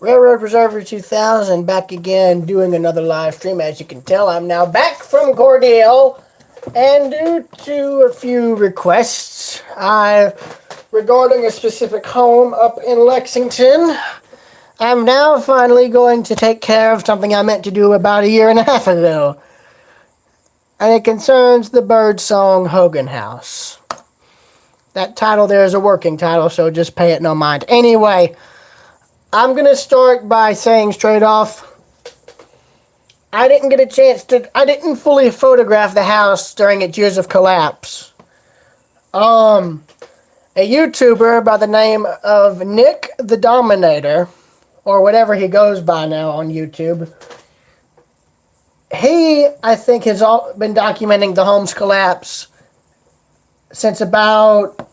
Railroad Preserver 2000 back again doing another live stream. As you can tell, I'm now back from Cordele, and due to a few requests regarding a specific home up in Lexington, I'm now finally going to take care of something I meant to do about a year and a half ago. And it concerns the Birdsong Hogan House. That title there is a working title, so just pay it no mind. Anyway, I'm going to start by saying straight off, I didn't fully photograph the house during its years of collapse. A YouTuber by the name of Nick the Dominator, or whatever he goes by now on YouTube, he, I think, has been documenting the home's collapse since about,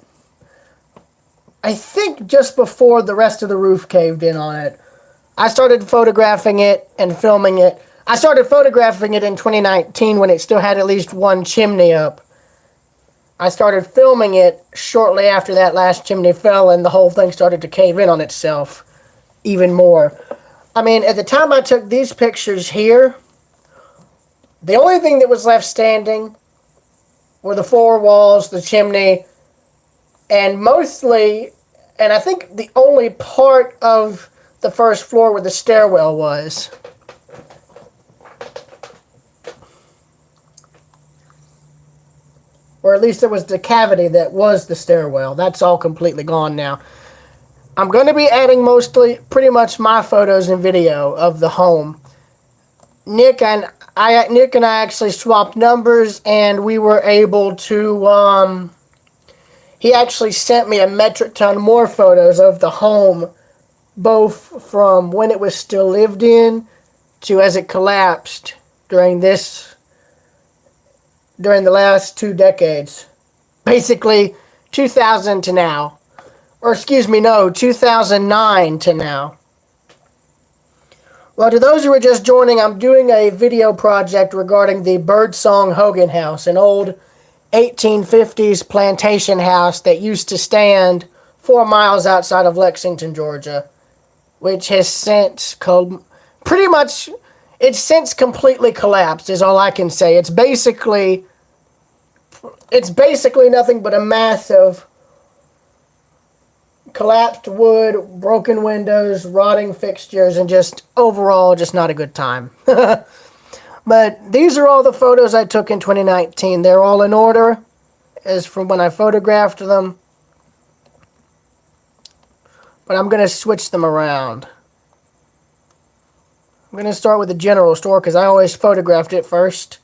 I think, just before the rest of the roof caved in on it. I started photographing it and filming it. I started photographing it in 2019 when it still had at least one chimney up. I started filming it shortly after that last chimney fell and the whole thing started to cave in on itself even more. I mean, at the time I took these pictures here, the only thing that was left standing were the four walls, the chimney, and mostly, and I think the only part of the first floor where the stairwell was. Or at least there was the cavity that was the stairwell. That's all completely gone now. I'm going to be adding pretty much my photos and video of the home. Nick and I actually swapped numbers, and we were able to, he actually sent me a metric ton more photos of the home, both from when it was still lived in to as it collapsed during the last 2 decades. Basically, 2000 to now. Or excuse me, no, 2009 to now. Well, to those who are just joining, I'm doing a video project regarding the Birdsong Hogan House, an old 1850s plantation house that used to stand 4 miles outside of Lexington, Georgia, which has since since completely collapsed, is all I can say. It's basically nothing but a mass of collapsed wood, broken windows, rotting fixtures, and just overall just not a good time. But these are all the photos I took in 2019. They're all in order as from when I photographed them. But I'm going to switch them around. I'm going to start with the general store because I always photographed it first.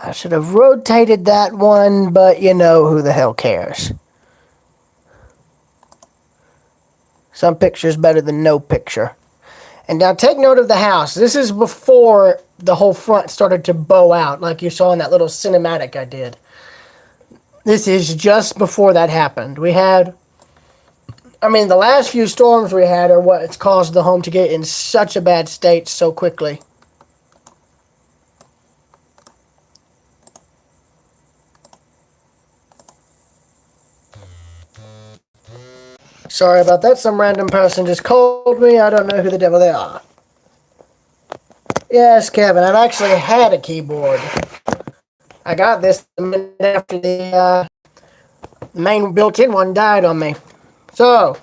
I should have rotated that one, but you know, who the hell cares? Some picture's better than no picture. And now take note of the house. This is before the whole front started to bow out, like you saw in that little cinematic I did. This is just before that happened. The last few storms we had are what's caused the home to get in such a bad state so quickly. Sorry about that. Some random person just called me. I don't know who the devil they are. Yes, Kevin. I've actually had a keyboard. I got this the minute after the main built-in one died on me. So,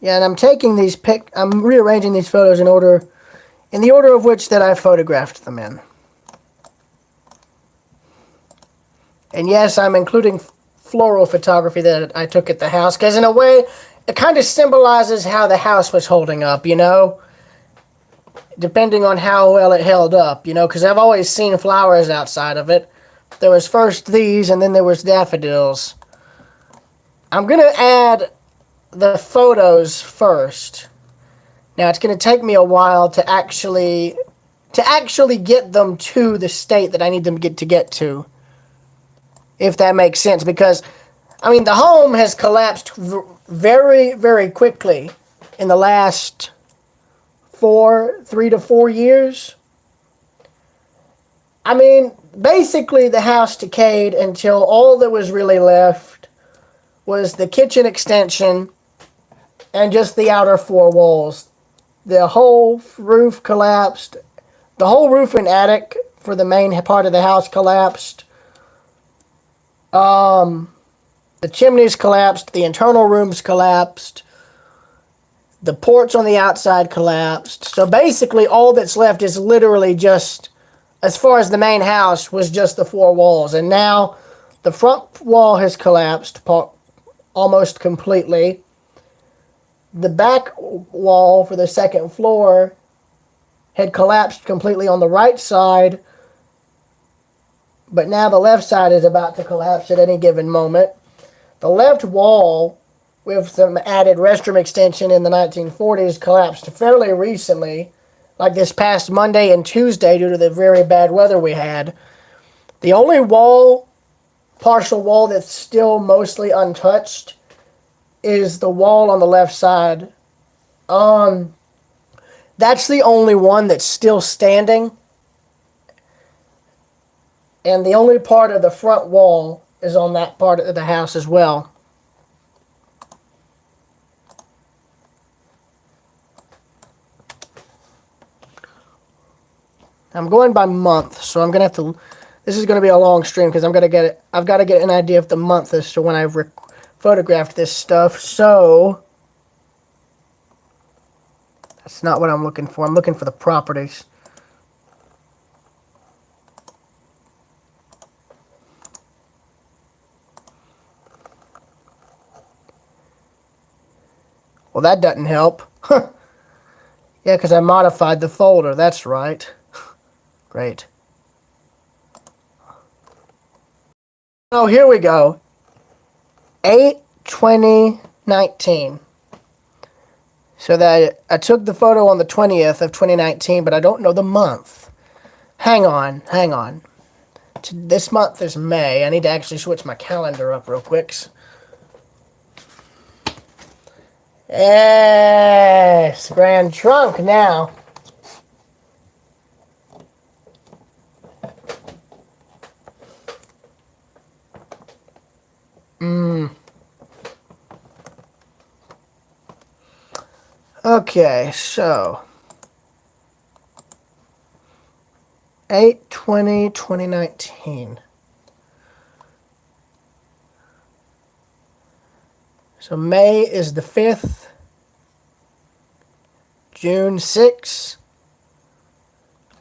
yeah, and I'm rearranging these photos in the order of which that I photographed them in. And yes, I'm including floral photography that I took at the house, because in a way, it kind of symbolizes how the house was holding up, you know? Depending on how well it held up, you know, because I've always seen flowers outside of it. There was first these, and then there was daffodils. I'm going to add the photos first. Now, it's going to take me a while to actually to actually get them to the state that I need them to get to. If that makes sense. Because, I mean, the home has collapsed very, very quickly in the last 3 to 4 years. I mean, basically the house decayed until all that was really left was the kitchen extension and just the outer 4 walls. The whole roof collapsed. The whole roof and attic for the main part of the house collapsed. The chimneys collapsed. The internal rooms collapsed. The porch on the outside collapsed. So basically all that's left is literally just, as far as the main house, was just the 4 walls. And now the front wall has collapsed almost completely. The back wall for the second floor had collapsed completely on the right side, but now the left side is about to collapse at any given moment. The left wall, with some added restroom extension in the 1940s, collapsed fairly recently, like this past Monday and Tuesday, due to the very bad weather we had. The only partial wall that's still mostly untouched is the wall on the left side. That's the only one that's still standing. And the only part of the front wall is on that part of the house as well. I'm going by month, so I'm going to have to... This is going to be a long stream because I've got to get an idea of the month as to when I've photographed this stuff. So that's not what I'm looking for. I'm looking for the properties. Well, that doesn't help. Yeah, because I modified the folder. That's right. Great. Oh, here we go. 8/20/19. So that I took the photo on the 20th of 2019, but I don't know the month. Hang on. This month is May. I need to actually switch my calendar up real quick. Yes, Grand Trunk now. Okay, so 8/20/2019. So May is the 5th, June 6th,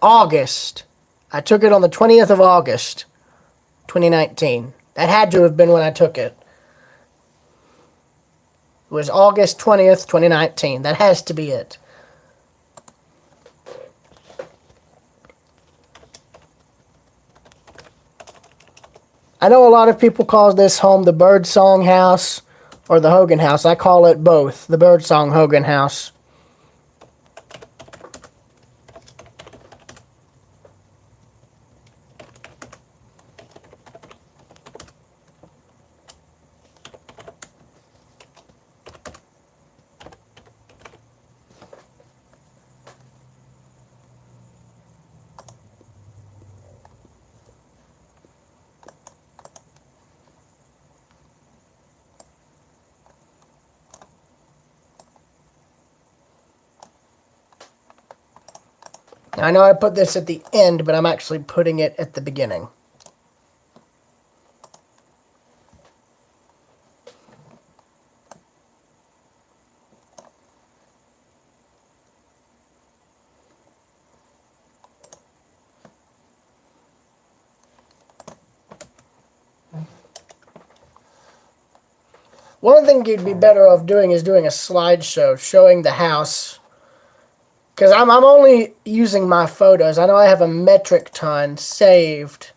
August. I took it on the 20th of August, 2019. That had to have been when I took it. It was August 20th, 2019. That has to be it. I know a lot of people call this home the Birdsong House or the Hogan House. I call it both, the Birdsong Hogan House. Now, I know I put this at the end, but I'm actually putting it at the beginning. One thing you'd be better off doing is doing a slideshow showing the house. Because I'm only using my photos. I know I have a metric ton saved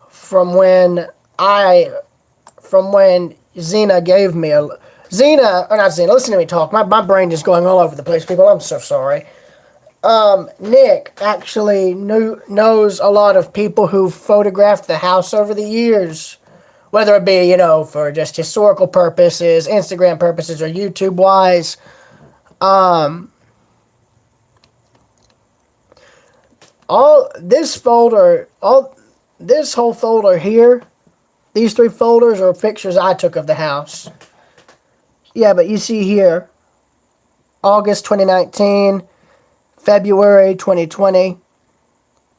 from when Xena gave me a... Xena, or not Xena, listen to me talk. My brain is going all over the place, people. I'm so sorry. Nick actually knows a lot of people who photographed the house over the years, whether it be, for just historical purposes, Instagram purposes, or YouTube wise. All this whole folder here, these 3 folders are pictures I took of the house. Yeah, but you see here, August 2019, February 2020,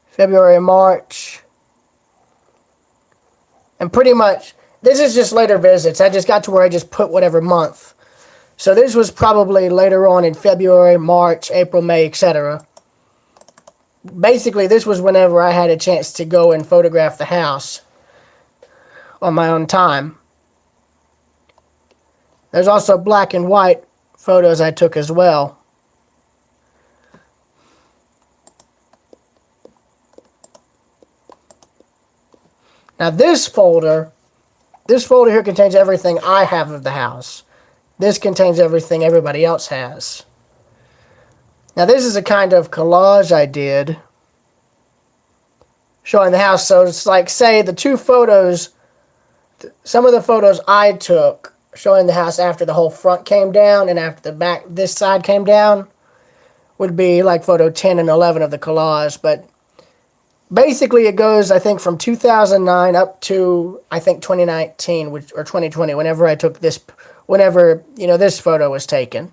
February, March, and pretty much, this is just later visits. I just got to where I just put whatever month. So this was probably later on in February, March, April, May, etc. Basically, this was whenever I had a chance to go and photograph the house on my own time. There's also black and white photos I took as well. Now this folder here contains everything I have of the house. This contains everything everybody else has. Now this is a kind of collage I did showing the house. So it's like, say, the 2 photos, some of the photos I took showing the house after the whole front came down and after the back, this side came down, would be like photo 10 and 11 of the collage. But basically it goes, I think, from 2009 up to, I think, 2019 or 2020, whenever I took this, this photo was taken.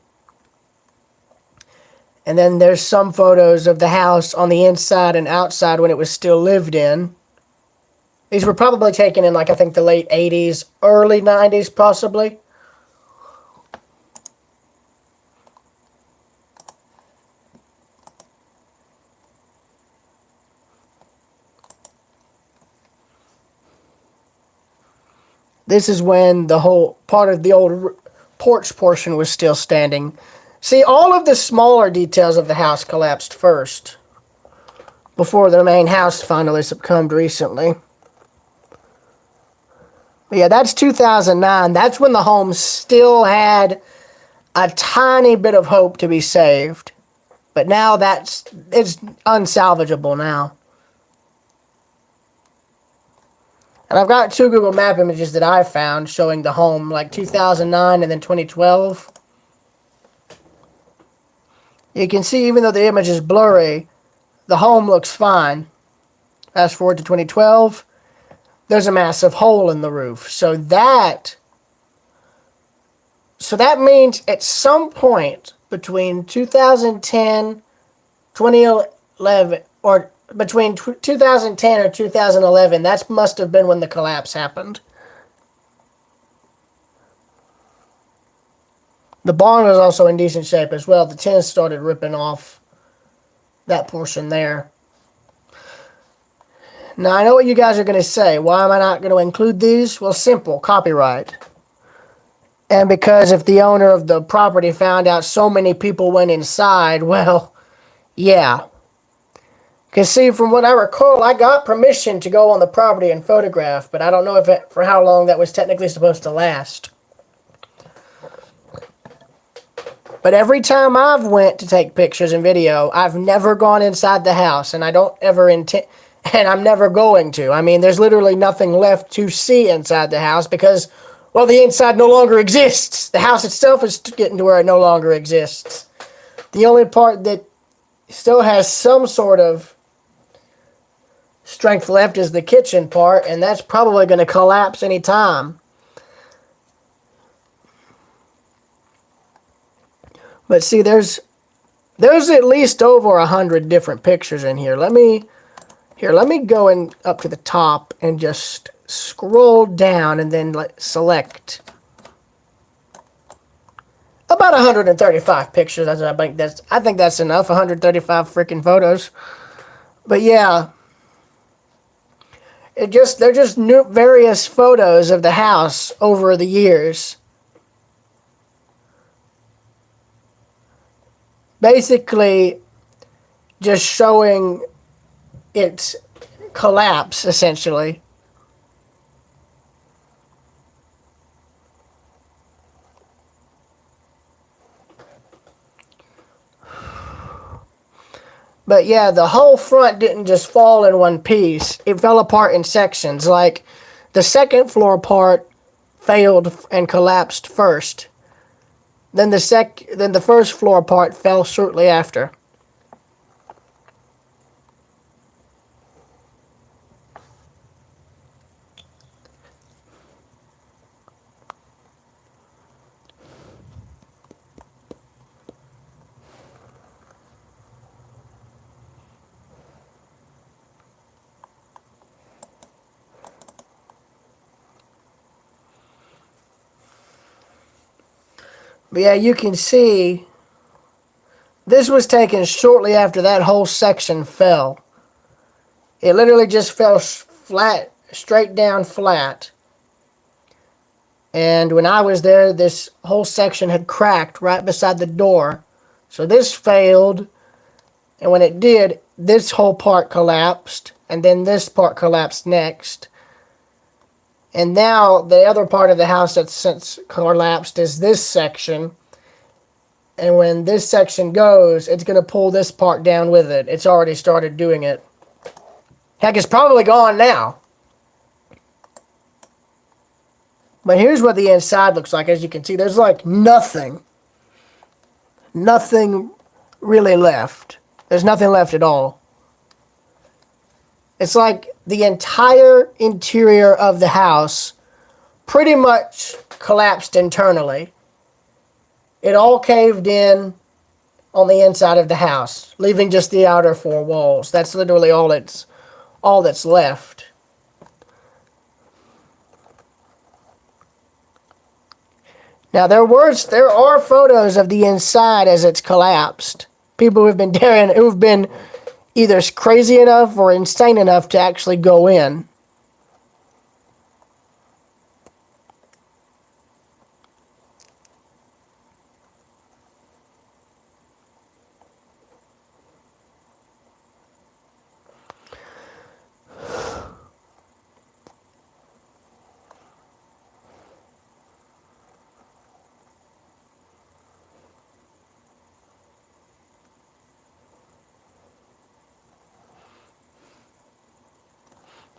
And then there's some photos of the house on the inside and outside when it was still lived in. These were probably taken in, like, I think the late 80s, early 90s possibly. This is when the whole part of the old porch portion was still standing. See, all of the smaller details of the house collapsed first, before the main house finally succumbed recently. But yeah, that's 2009. That's when the home still had a tiny bit of hope to be saved. But now it's unsalvageable now. And I've got 2 Google Map images that I found showing the home, like 2009 and then 2012. You can see, even though the image is blurry, the home looks fine. Fast forward to 2012, there's a massive hole in the roof. So that means at some point between 2010, 2011, or between 2010 or 2011, that must have been when the collapse happened. The barn was also in decent shape as well. The tin started ripping off that portion there. Now, I know what you guys are going to say. Why am I not going to include these? Well, simple. Copyright. And because if the owner of the property found out so many people went inside, well, yeah. Because, see, from what I recall, I got permission to go on the property and photograph, but I don't know for how long that was technically supposed to last. But every time I've went to take pictures and video, I've never gone inside the house, and I don't ever intend, and I'm never going to. I mean, there's literally nothing left to see inside the house because, well, the inside no longer exists. The house itself is getting to where it no longer exists. The only part that still has some sort of strength left is the kitchen part, and that's probably going to collapse any time. But see, there's at least over 100 different pictures in here. Let me go up to the top and just scroll down and then select about 135 pictures. I think that's enough. 135 freaking photos. But yeah, they're just new various photos of the house over the years. Basically, just showing its collapse, essentially. But yeah, the whole front didn't just fall in one piece. It fell apart in sections. Like the second floor part failed and collapsed first. Then the first floor part fell shortly after. But yeah, you can see this was taken shortly after that whole section fell. It literally just fell flat, straight down flat. And when I was there, this whole section had cracked right beside the door. So this failed. And when it did, this whole part collapsed. And then this part collapsed next. And now the other part of the house that's since collapsed is this section. And when this section goes, it's going to pull this part down with it. It's already started doing it. Heck, it's probably gone now. But here's what the inside looks like. As you can see, there's like nothing really left. There's nothing left at all. It's like the entire interior of the house pretty much collapsed internally. It all caved in on the inside of the house, leaving just the outer four walls. That's literally all that's left. Now there are photos of the inside as it's collapsed. People who've been either crazy enough or insane enough to actually go in.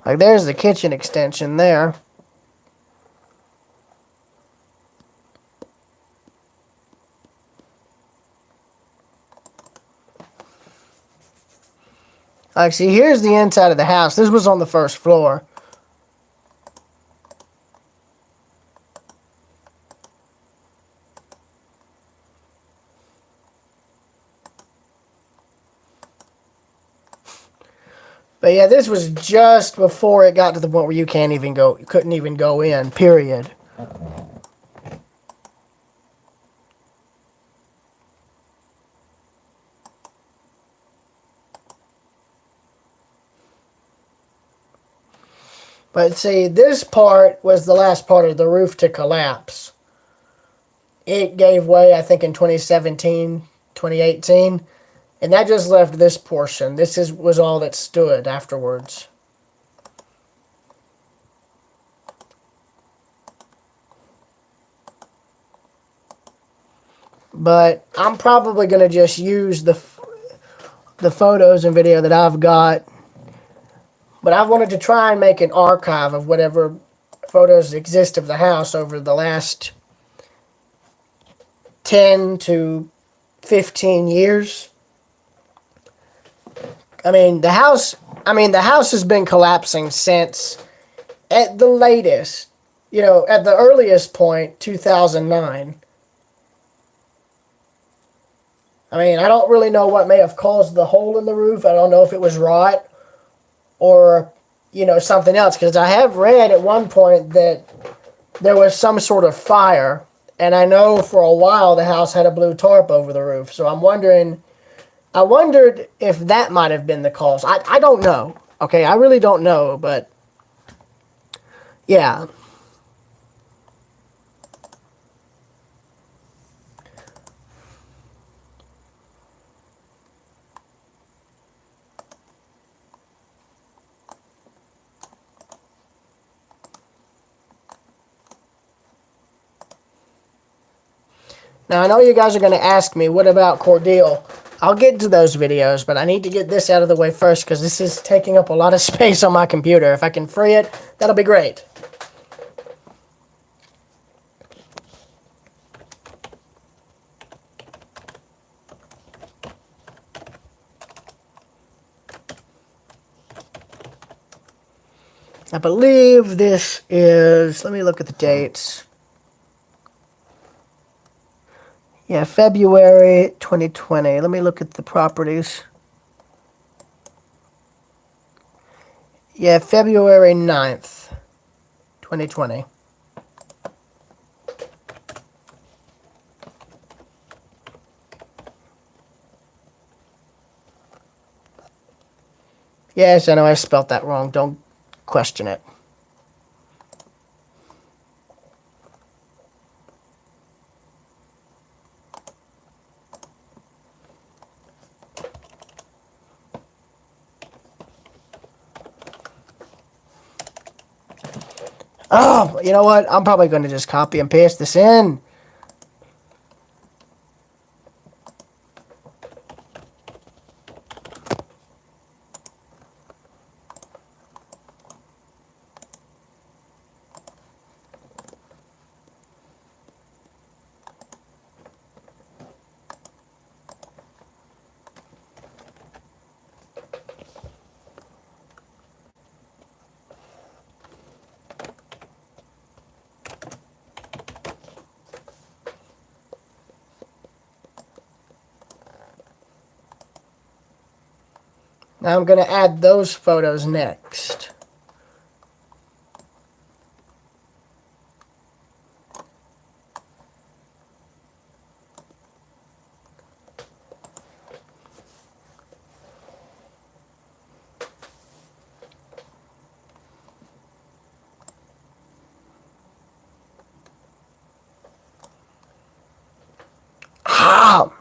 Like there's the kitchen extension there. Like, see, here's the inside of the house. This was on the first floor. But yeah, this was just before it got to the point where you couldn't even go in, period. But see, this part was the last part of the roof to collapse. It gave way, I think, in 2017, 2018. And that just left this portion. Was all that stood afterwards. But I'm probably going to just use the photos and video that I've got. But I wanted to try and make an archive of whatever photos exist of the house over the last 10 to 15 years. I mean, the house has been collapsing since, at the latest, at the earliest point, 2009. I mean, I don't really know what may have caused the hole in the roof. I don't know if it was rot or, something else. Because I have read at one point that there was some sort of fire. And I know for a while the house had a blue tarp over the roof. So I wondered if that might have been the cause. I don't know. Okay, I really don't know. But, yeah. Now, I know you guys are going to ask me, what about Cordele? I'll get to those videos, but I need to get this out of the way first because this is taking up a lot of space on my computer. If I can free it, that'll be great. I believe this is, let me look at the dates. Yeah, February 2020. Let me look at the properties. Yeah, February 9th, 2020. Yes, I know I spelt that wrong. Don't question it. Oh, you know what? I'm probably going to just copy and paste this in. Now I'm going to add those photos next. Ah!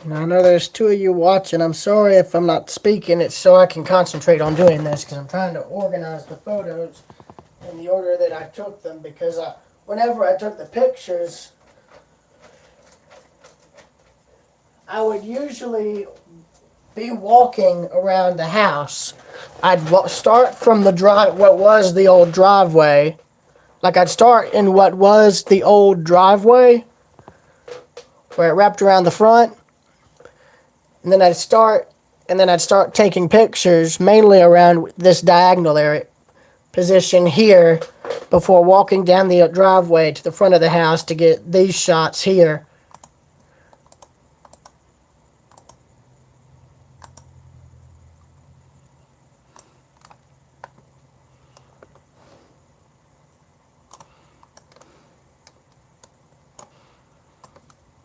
Now, I know there's two of you watching. I'm sorry if I'm not speaking. It's so I can concentrate on doing this because I'm trying to organize the photos in the order that I took them because whenever I took the pictures, I would usually be walking around the house. I'd start from what was the old driveway. Like I'd start in what was the old driveway where it wrapped around the front. And then I'd start taking pictures mainly around this diagonal area position here before walking down the driveway to the front of the house to get these shots here.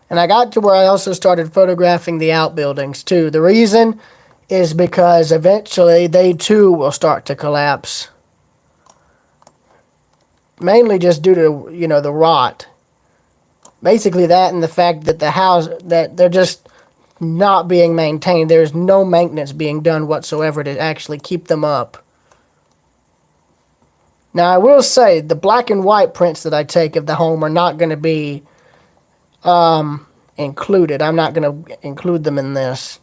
And I got to where I also started photographing the outbuildings too. The reason is because eventually they too will start to collapse. Mainly just due to, the rot. Basically that and the fact that the house, that they're just not being maintained. There's no maintenance being done whatsoever to actually keep them up. Now, I will say the black and white prints that I take of the home are not going to be included. I'm not going to include them in this.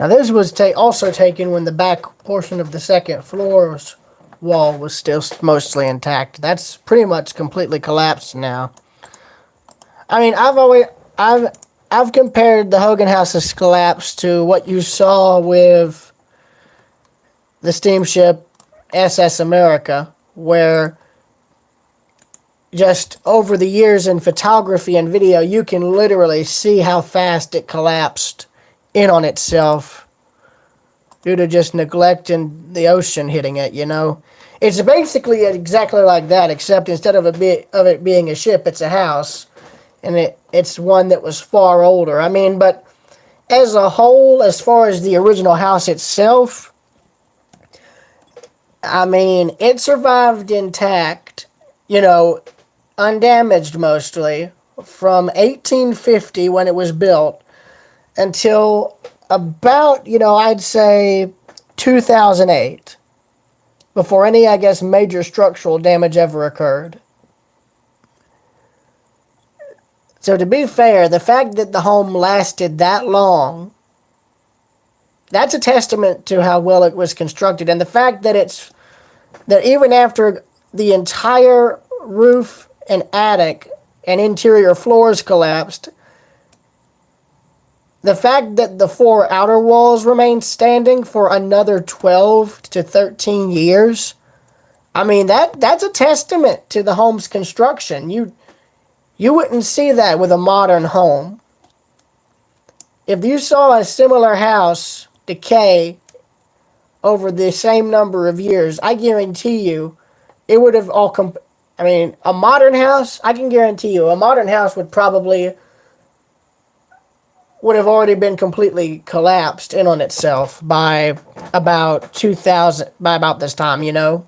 Now this was also taken when the back portion of the second floor's wall was still mostly intact. That's pretty much completely collapsed now. I mean, I've compared the Hogan House's collapse to what you saw with the steamship SS America, where just over the years in photography and video, you can literally see how fast it collapsed in on itself due to just neglect and the ocean hitting it, you know. It's basically exactly like that, except instead of it being a ship, it's a house. And it's one that was far older. I mean, but as a whole, as far as the original house itself, I mean, it survived intact, you know, undamaged mostly, from 1850 when it was built until about, you know, I'd say 2008, before any, I guess, major structural damage ever occurred. So to be fair, the fact that the home lasted that long, that's a testament to how well it was constructed. And the fact that that even after the entire roof and attic and interior floors collapsed, the fact that the 4 outer walls remained standing for another 12 to 13 years, I mean, that's a testament to the home's construction. You wouldn't see that with a modern home. If you saw a similar house decay over the same number of years, I guarantee you it would have all I mean, a modern house, I can guarantee you, a modern house would have already been completely collapsed in on itself by about 2000, by about this time, you know?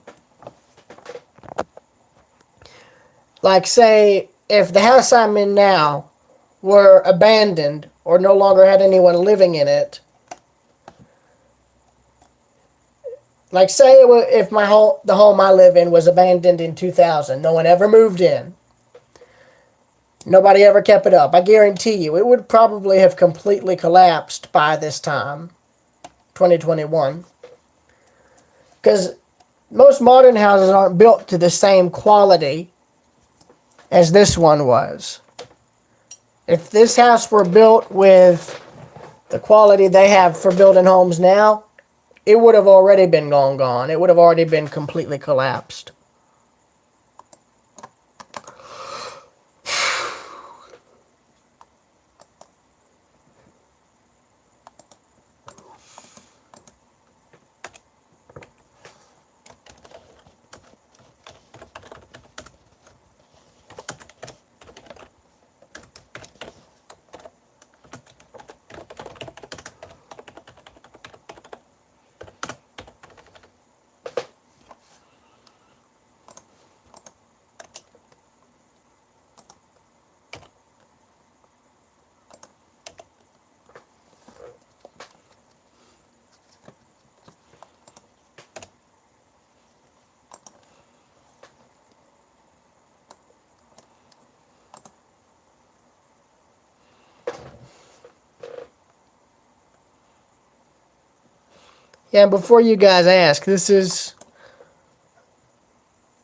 Like, say, if the house I'm in now were abandoned or no longer had anyone living in it, like say if the home I live in was abandoned in 2000, no one ever moved in, nobody ever kept it up, I guarantee you it would probably have completely collapsed by this time, 2021. Because most modern houses aren't built to the same quality as this one was. If this house were built with the quality they have for building homes now, it would have already been long gone. It would have already been completely collapsed. Yeah, and before you guys ask, this is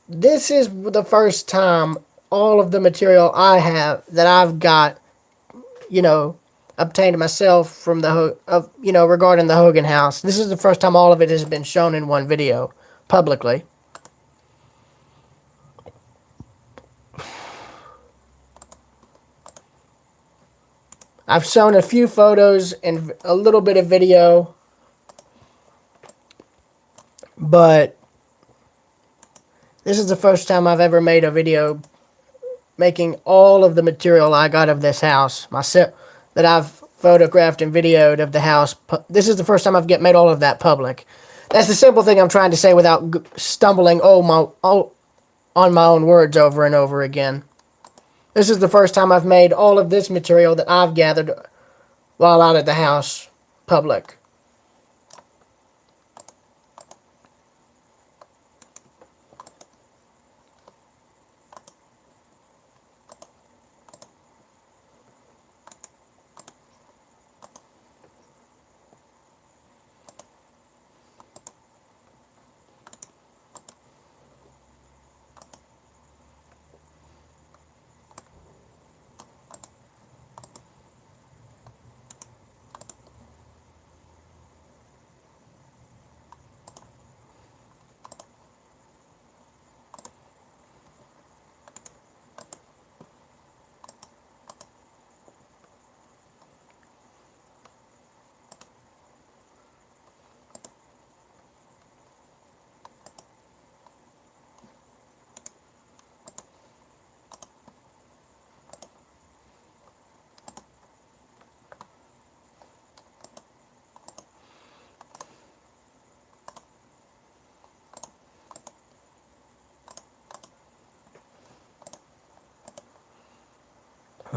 the first time all of the material I've got, you know, obtained myself from regarding the Hogan House. This is the first time all of it has been shown in one video publicly. I've shown a few photos and a little bit of video, but this is the first time I've ever made a video making all of the material I got of this house myself, that I've photographed and videoed of the house. This is the first time I've made all of that public. That's the simple thing I'm trying to say without stumbling on my own words over and over again. This is the first time I've made all of this material that I've gathered while out at the house public.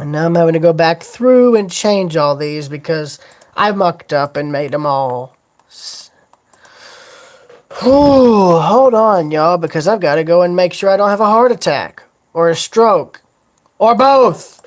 And now I'm having to go back through and change all these because I mucked up and made them all. Ooh, hold on, y'all, because I've got to go and make sure I don't have a heart attack or a stroke or both.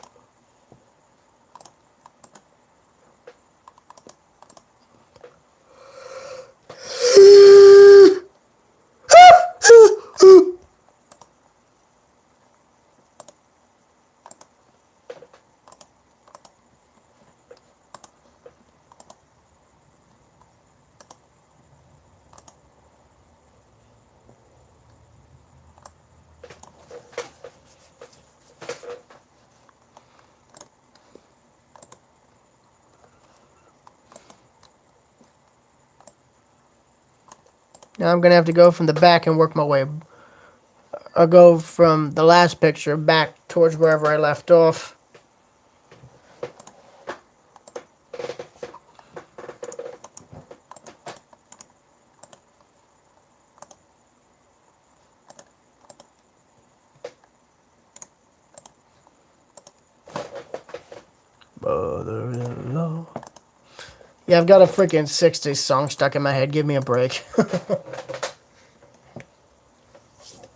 Now I'm going to have to go from the back and work my way. I'll go from the last picture back towards wherever I left off. Mother-in-law. Yeah, I've got a freaking 60s song stuck in my head. Give me a break.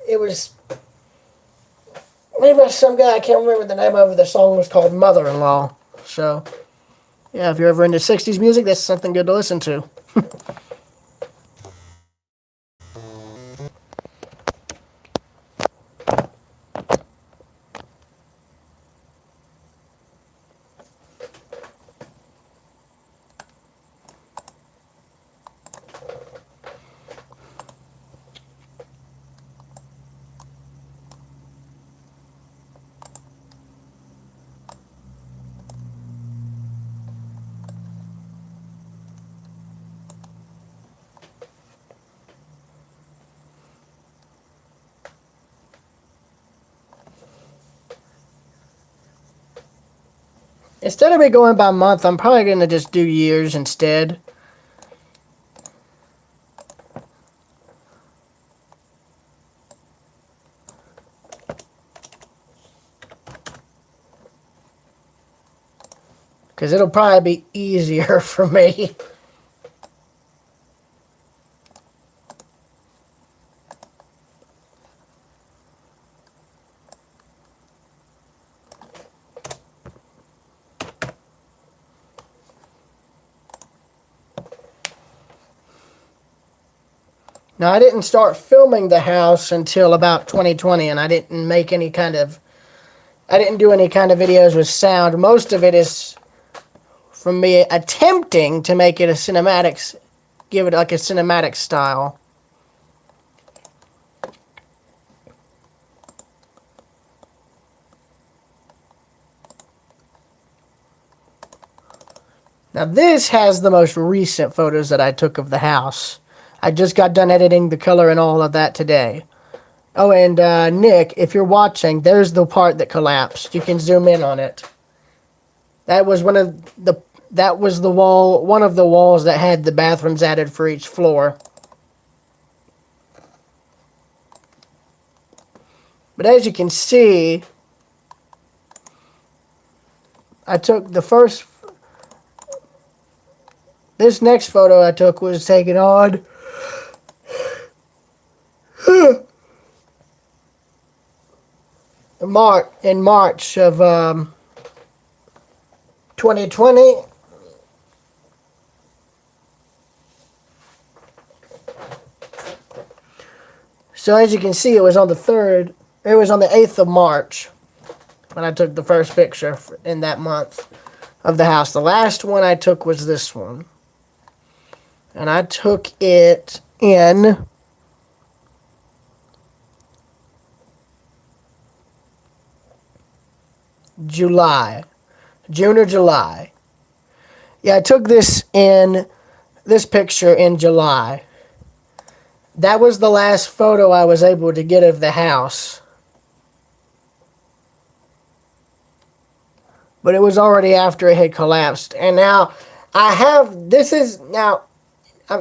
It was made by some guy, I can't remember the name of it. The song was called Mother-in-Law. So, yeah, if you're ever into 60s music, that's something good to listen to. Instead of me going by month, I'm probably going to just do years instead. Because it'll probably be easier for me. Now, I didn't start filming the house until about 2020, and I didn't do any kind of videos with sound. Most of it is from me attempting to make it a cinematics, give it like a cinematic style. Now, this has the most recent photos that I took of the house. I just got done editing the color and all of that today. Oh, and Nick, if you're watching, there's the part that collapsed. You can zoom in on it. That was one of the walls that had the bathrooms added for each floor. But as you can see, I took the first. This next photo I took was taken on in March of 2020. So as you can see, it was on the 8th of March when I took the first picture in that month of the house. The last one I took was this one. And I took it in June or July. Yeah, I took this picture in July. That was the last photo I was able to get of the house. But it was already after it had collapsed. And now,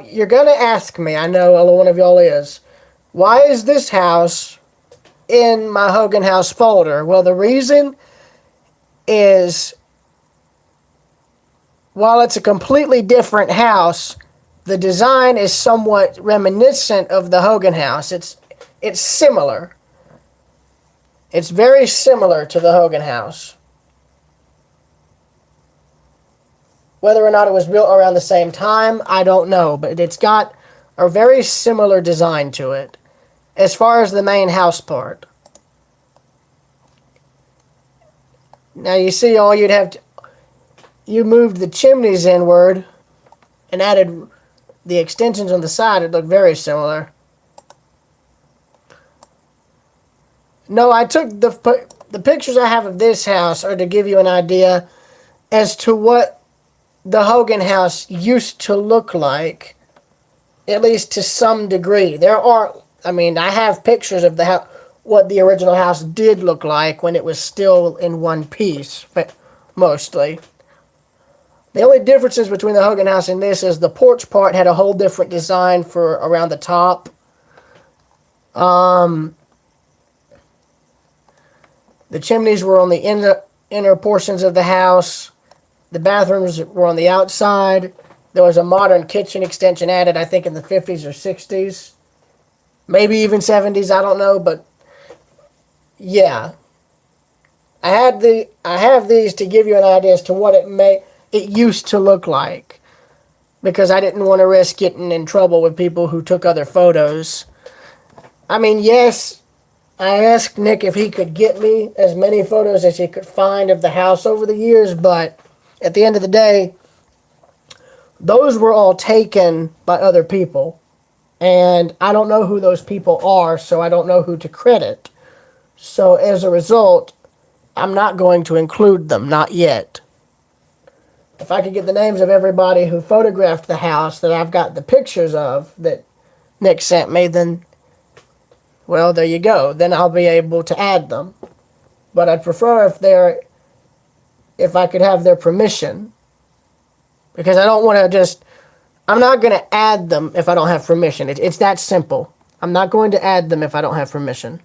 you're going to ask me, I know one of y'all is, why is this house in my Hogan House folder? Well, the reason is, while it's a completely different house, the design is somewhat reminiscent of the Hogan house. It's similar. It's very similar to the Hogan house. Whether or not it was built around the same time, I don't know, but it's got a very similar design to it as far as the main house part. Now you see, all you'd have to, you moved the chimneys inward and added the extensions on the side. It looked very similar. No, I took the pictures I have of this house are to give you an idea as to what the Hogan house used to look like, at least to some degree. There are, I mean, I have pictures of the house, what the original house did look like when it was still in one piece, mostly. The only differences between the Hogan house and this is the porch part had a whole different design for around the top. The chimneys were on the inner portions of the house. The bathrooms were on the outside. There was a modern kitchen extension added, I think, in the 50s or 60s. Maybe even 70s, I don't know, but yeah. I have these to give you an idea as to what it used to look like, because I didn't want to risk getting in trouble with people who took other photos. I mean, yes, I asked Nick if he could get me as many photos as he could find of the house over the years, but at the end of the day, those were all taken by other people. And I don't know who those people are, so I don't know who to credit. So as a result, I'm not going to include them, not yet. If I could get the names of everybody who photographed the house that I've got the pictures of that Nick sent me, then, well, there you go. Then I'll be able to add them. But I'd prefer if I could have their permission. Because I don't want to just, I'm not going to add them if I don't have permission. It's that simple. I'm not going to add them if I don't have permission.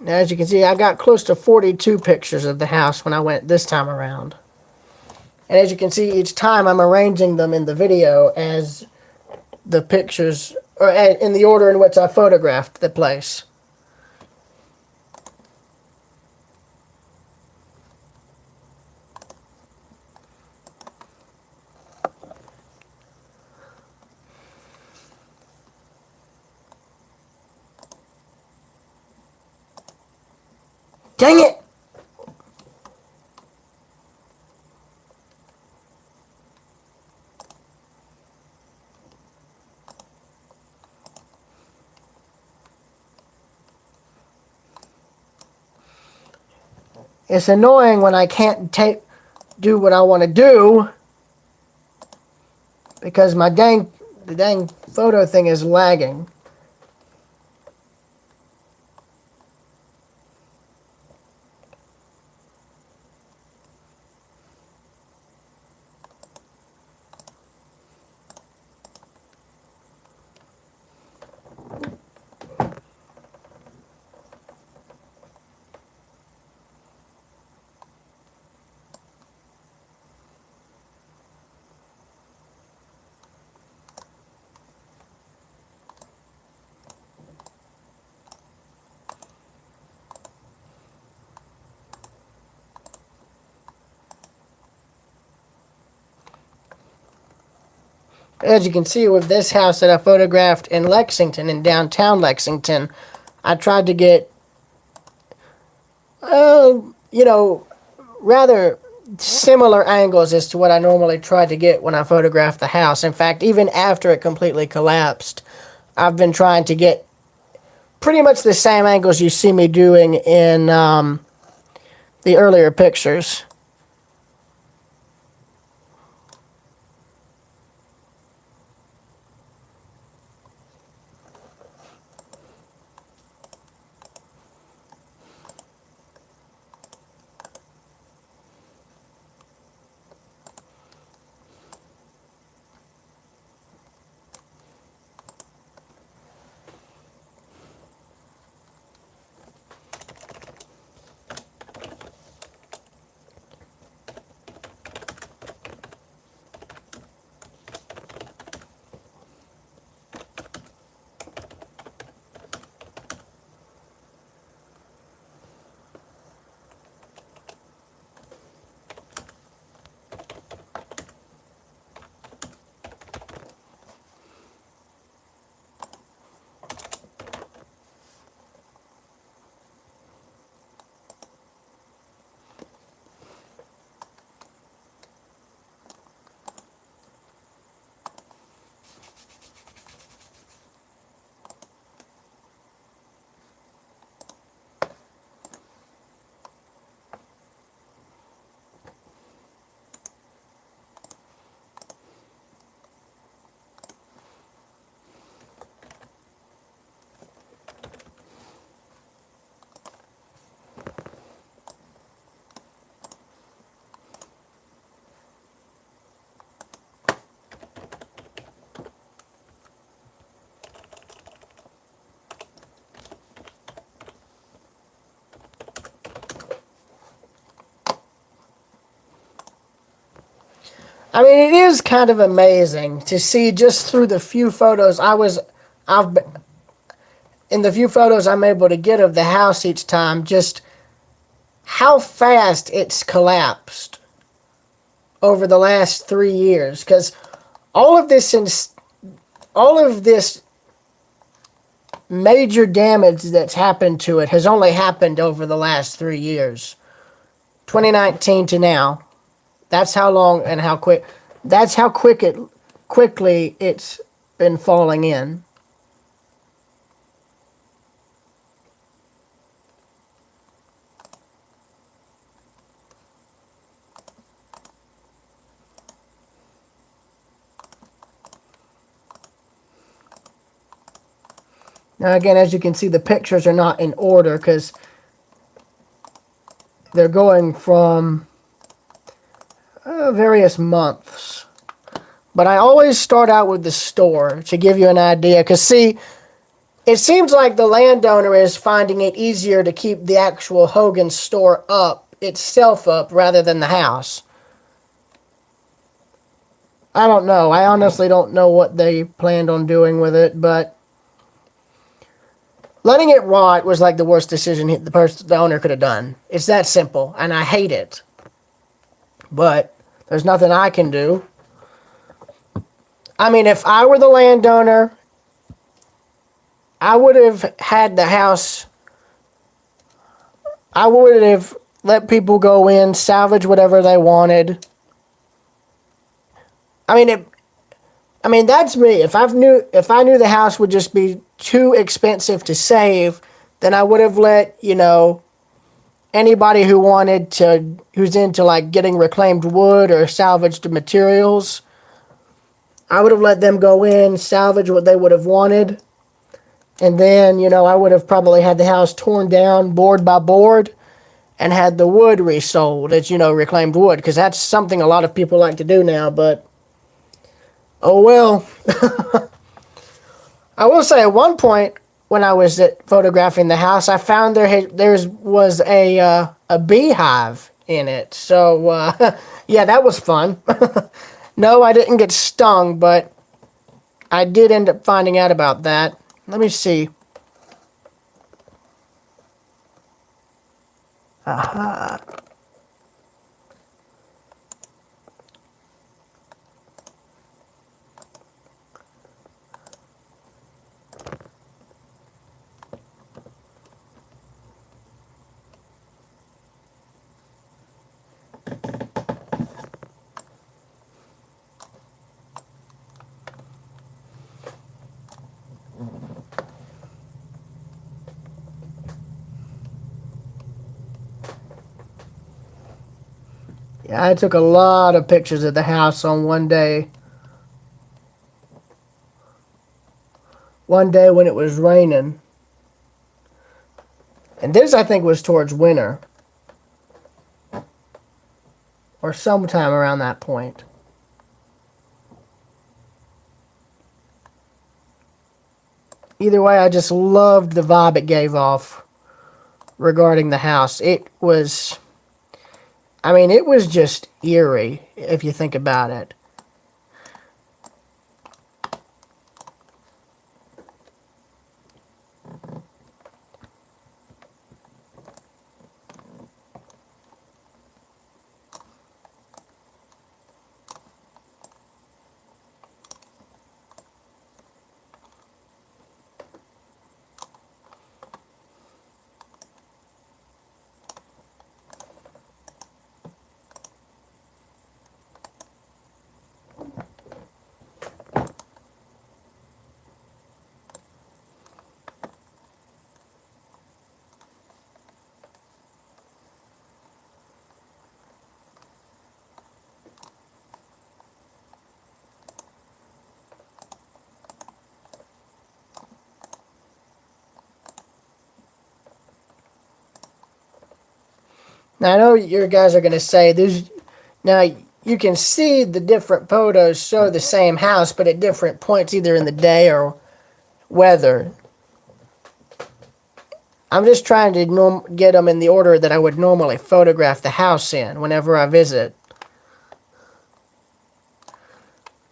Now, as you can see, I got close to 42 pictures of the house when I went this time around. And as you can see, each time I'm arranging them in the video as the pictures, or in the order in which I photographed the place. Dang it! It's annoying when I can't do what I want to do because the dang photo thing is lagging. As you can see with this house that I photographed in Lexington, in downtown Lexington, I tried to get, rather similar angles as to what I normally try to get when I photograph the house. In fact, even after it completely collapsed, I've been trying to get pretty much the same angles you see me doing in the earlier pictures. I mean, it is kind of amazing to see just through the few photos I've been, in the few photos I'm able to get of the house each time, just how fast it's collapsed over the last 3 years. Because all of this major damage that's happened to it has only happened over the last 3 years, 2019 to now. That's how long and how quick. That's how quickly it's been falling in. Now again, as you can see, the pictures are not in order because they're going from various months. But I always start out with the store to give you an idea. Because see, it seems like the landowner is finding it easier to keep the actual Hogan store itself up rather than the house. I don't know. I honestly don't know what they planned on doing with it, but letting it rot was like the worst decision the owner could have done. It's that simple, and I hate it. But there's nothing I can do. I mean, if I were the landowner, I would have had the house. I would have let people go in, salvage whatever they wanted. I mean, that's me. If I knew the house would just be too expensive to save, then I would have let, anybody who's into like getting reclaimed wood or salvaged materials, I would have let them go in, salvage what they would have wanted, and then, I would have probably had the house torn down board by board and had the wood resold as, reclaimed wood, because that's something a lot of people like to do now, but oh well. I will say at one point when I was photographing the house, I found there was a beehive in it. So yeah, that was fun. No, I didn't get stung, but I did end up finding out about that. Let me see. Aha. Yeah, I took a lot of pictures of the house on one day. One day when it was raining. And this, I think, was towards winter. Or sometime around that point. Either way, I just loved the vibe it gave off regarding the house. It was just eerie, if you think about it. Now, I know you guys are going to say, now you can see the different photos show the same house, but at different points, either in the day or weather. I'm just trying to get them in the order that I would normally photograph the house in whenever I visit.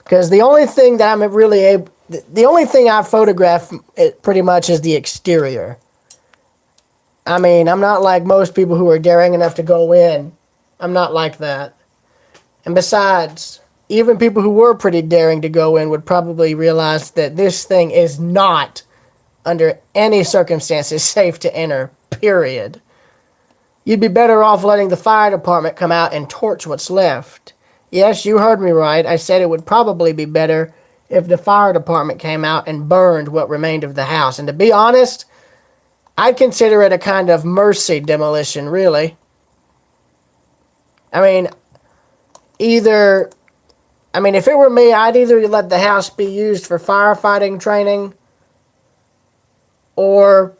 Because the only thing that I'm really able, the only thing I photograph it pretty much is the exterior. I mean, I'm not like most people who are daring enough to go in. I'm not like that. And besides, even people who were pretty daring to go in would probably realize that this thing is not, under any circumstances, safe to enter, period. You'd be better off letting the fire department come out and torch what's left. Yes, you heard me right. I said it would probably be better if the fire department came out and burned what remained of the house. And to be honest, I'd consider it a kind of mercy demolition, really. I mean, either... I mean, if it were me, I'd either let the house be used for firefighting training, or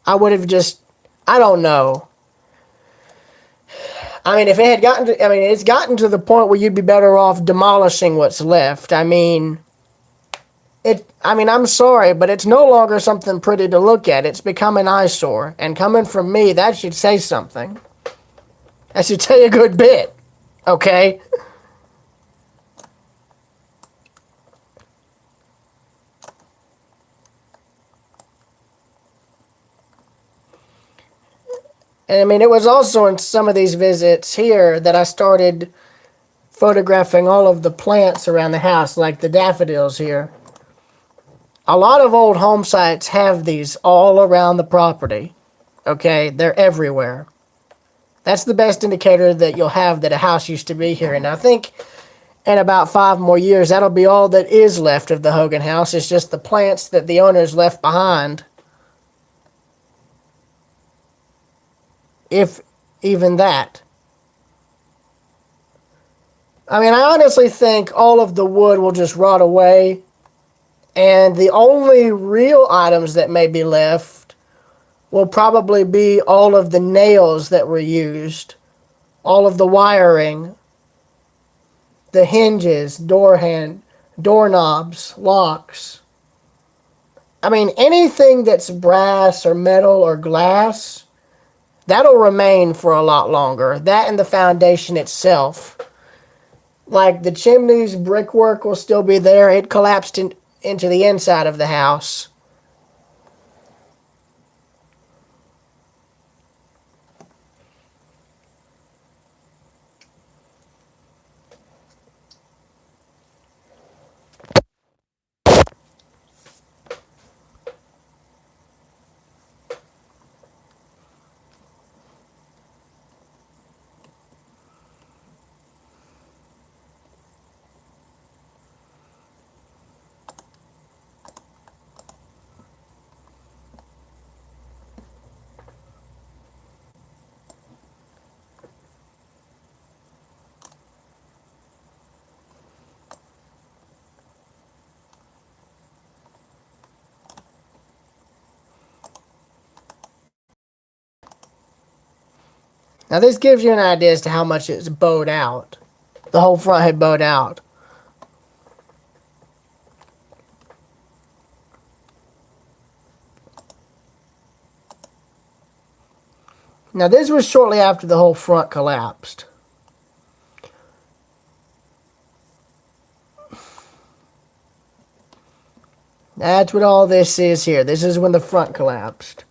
I would have just... I don't know. I mean, if it had gotten to... I mean, it's gotten to the point where you'd be better off demolishing what's left. I mean... I'm sorry, but it's no longer something pretty to look at. It's become an eyesore. And coming from me, that should say something. That should tell you a good bit. Okay? And I mean, it was also in some of these visits here that I started photographing all of the plants around the house, like the daffodils here. A lot of old home sites have these all around the property. Okay? They're everywhere. That's the best indicator that you'll have that a house used to be here. And I think in about 5 more years, that'll be all that is left of the Hogan house. It's just the plants that the owners left behind. If even that. I mean, I honestly think all of the wood will just rot away. And the only real items that may be left will probably be all of the nails that were used, all of the wiring, the hinges, doorknobs, locks. I mean, anything that's brass or metal or glass, that'll remain for a lot longer. That and the foundation itself. Like the chimney's brickwork will still be there. It collapsed into the inside of the house. Now this gives you an idea as to how much it's bowed out. The whole front had bowed out. Now this was shortly after the whole front collapsed. That's what all this is here. This is when the front collapsed.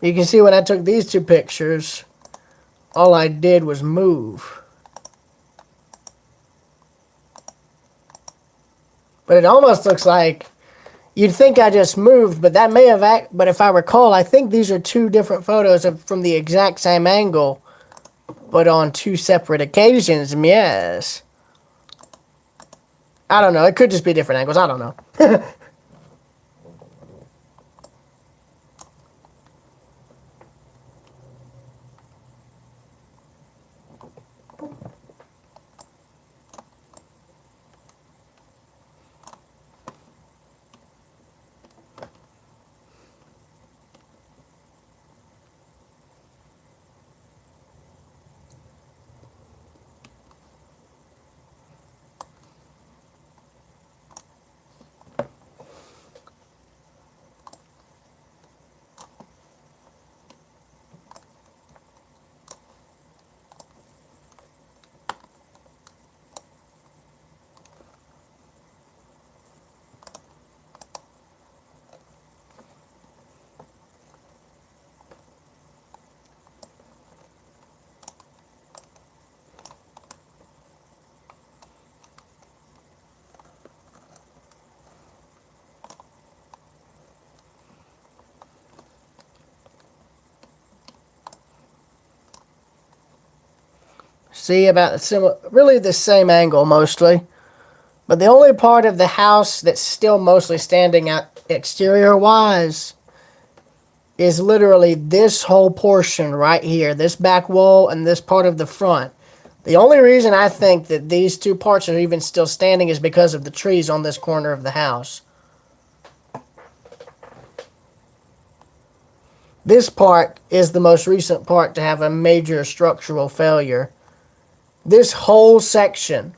You can see when I took these 2 pictures, all I did was move. But it almost looks like you'd think I just moved, but that may have but if I recall, I think these are 2 different photos from the exact same angle, but on 2 separate occasions. Yes. I don't know. It could just be different angles. I don't know. See, about similar, really the same angle mostly. But the only part of the house that's still mostly standing out exterior wise is literally this whole portion right here, this back wall and this part of the front. The only reason I think that these two parts are even still standing is because of the trees on this corner of the house. This part is the most recent part to have a major structural failure. This whole section,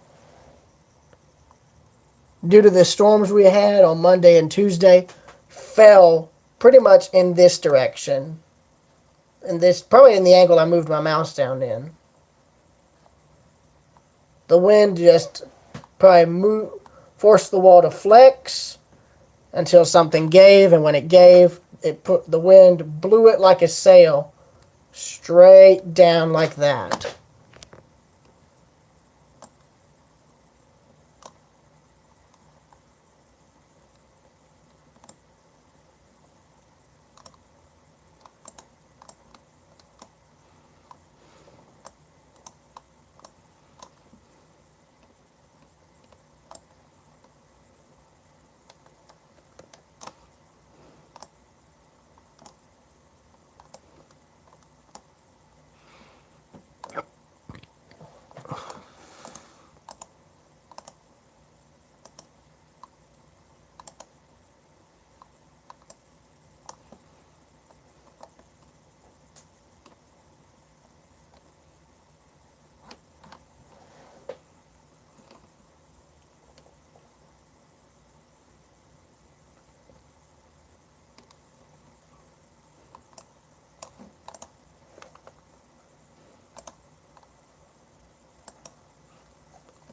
due to the storms we had on Monday and Tuesday, fell pretty much in this direction. And this, probably in the angle I moved my mouse down in. The wind just probably forced the wall to flex until something gave, and when it gave, the wind blew it like a sail straight down like that.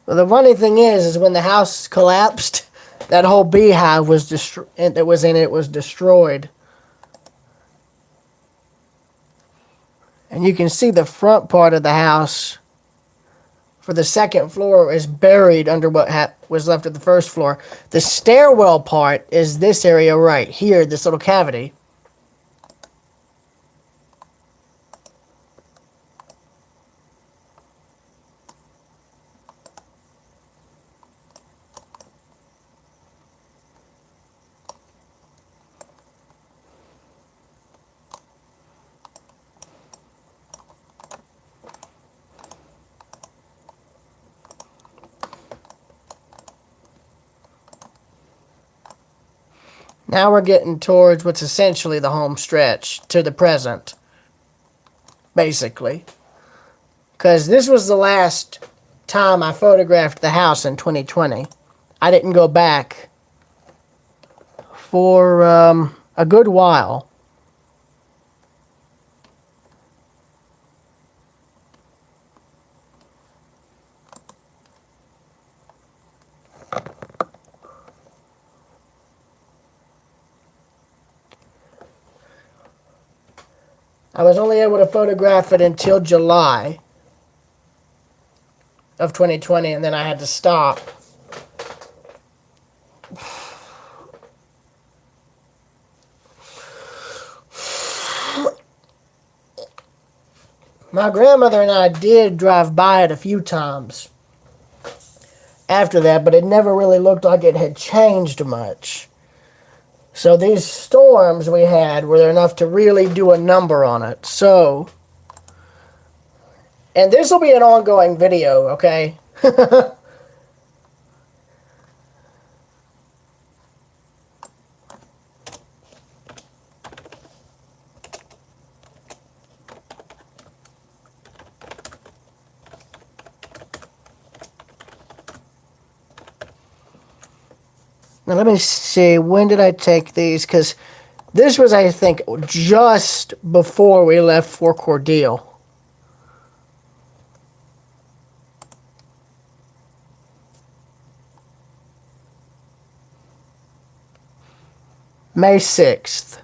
Well, the funny thing is when the house collapsed, that whole beehive that was in it was destroyed. And you can see the front part of the house for the second floor is buried under what was left of the first floor. The stairwell part is this area right here, this little cavity. Now we're getting towards what's essentially the home stretch to the present, basically. Because this was the last time I photographed the house in 2020. I didn't go back for a good while. I was only able to photograph it until July of 2020, and then I had to stop. My grandmother and I did drive by it a few times after that, but it never really looked like it had changed much. So these storms we had were enough to really do a number on it. So, and this will be an ongoing video, okay? Now let me see, when did I take these? Because this was, I think, just before we left for Cordele. May 6th.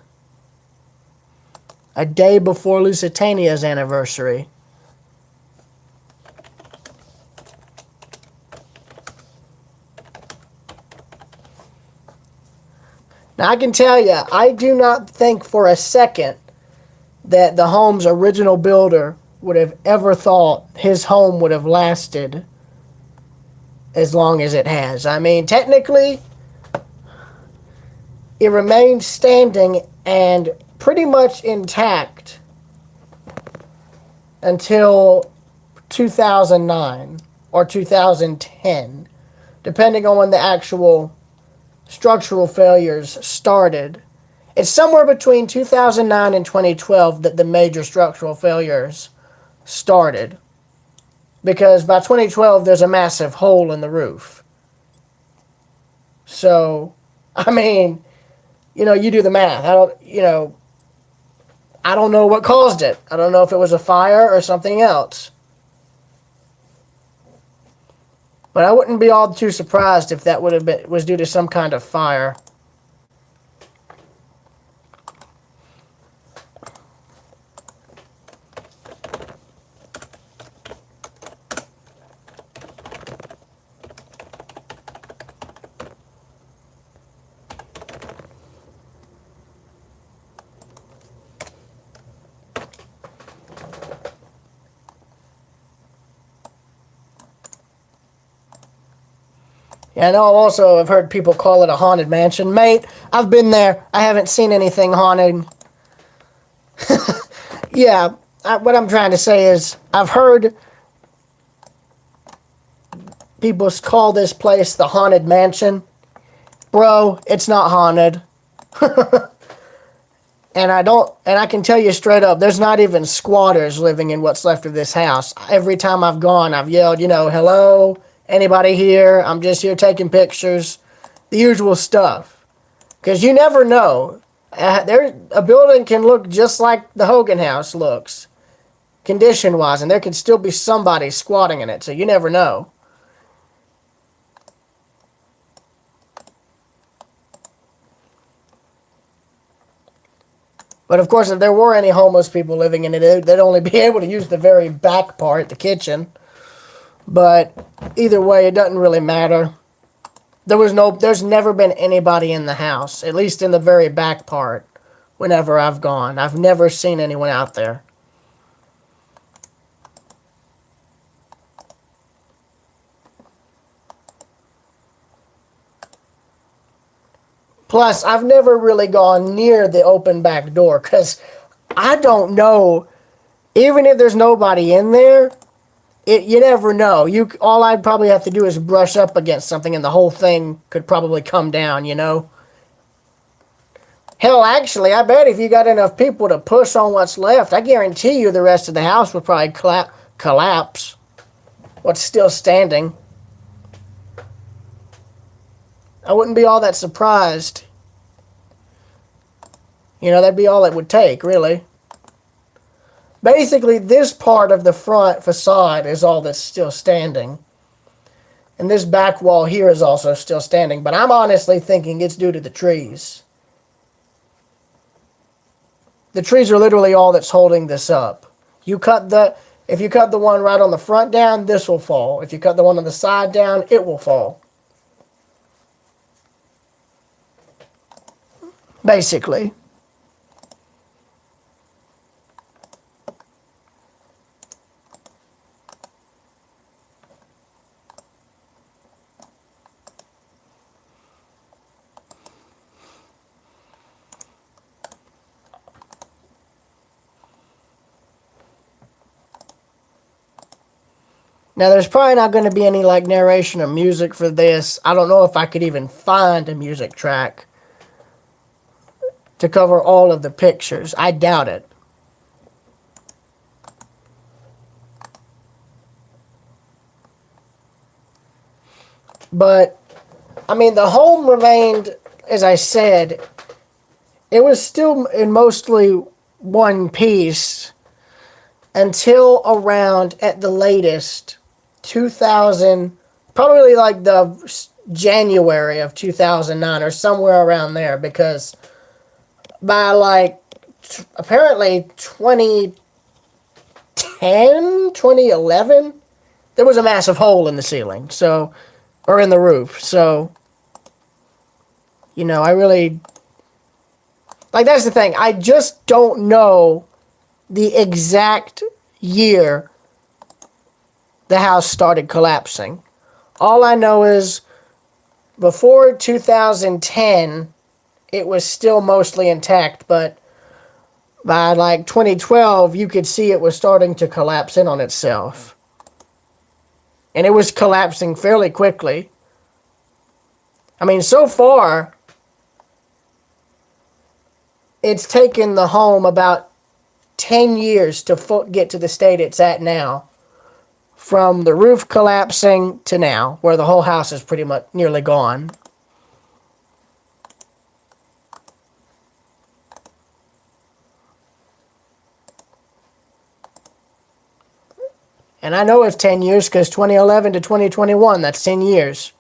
A day before Lusitania's anniversary. Now, I can tell you, I do not think for a second that the home's original builder would have ever thought his home would have lasted as long as it has. I mean, technically, it remained standing and pretty much intact until 2009 or 2010, depending on when the actual structural failures started. It's somewhere between 2009 and 2012 that the major structural failures started. Because by 2012, there's a massive hole in the roof. So, I mean, you do the math. I don't know what caused it. I don't know if it was a fire or something else. But I wouldn't be all too surprised if that was due to some kind of fire. Yeah, I know also I've heard people call it a haunted mansion. Mate, I've been there. I haven't seen anything haunted. Yeah, what I'm trying to say is I've heard people call this place the haunted mansion. Bro, it's not haunted. And I can tell you straight up, there's not even squatters living in what's left of this house. Every time I've gone, I've yelled, hello, anybody here? I'm just here taking pictures. The usual stuff. Because you never know. A building can look just like the Hogan house looks, condition-wise, and there could still be somebody squatting in it, so you never know. But of course, if there were any homeless people living in it, they'd only be able to use the very back part, the kitchen. But either way, it doesn't really matter. There's never been anybody in the house, at least in the very back part, whenever I've gone. I've never seen anyone out there. Plus, I've never really gone near the open back door, because I don't know, even if there's nobody in there, you never know. All I'd probably have to do is brush up against something and the whole thing could probably come down, Hell, actually, I bet if you got enough people to push on what's left, I guarantee you the rest of the house would probably collapse. What's still standing. I wouldn't be all that surprised. That'd be all it would take, really. Basically, this part of the front facade is all that's still standing. And this back wall here is also still standing. But I'm honestly thinking it's due to the trees. The trees are literally all that's holding this up. If you cut the one right on the front down, this will fall. If you cut the one on the side down, it will fall. Basically. Now, there's probably not going to be any, narration or music for this. I don't know if I could even find a music track to cover all of the pictures. I doubt it. But, I mean, the home remained, as I said, it was still in mostly one piece until around, at the latest, 2000, probably the January of 2009 or somewhere around there, because by apparently 2010, 2011, there was a massive hole in the ceiling, or in the roof. So, I really, that's the thing. I just don't know the exact year the house started collapsing. All I know is before 2010, it was still mostly intact, but by like 2012, you could see it was starting to collapse in on itself. And it was collapsing fairly quickly. I mean, so far, it's taken the home about 10 years to get to the state it's at now. From the roof collapsing to now, where the whole house is pretty much nearly gone. And I know it's 10 years because 2011 to 2021, that's 10 years.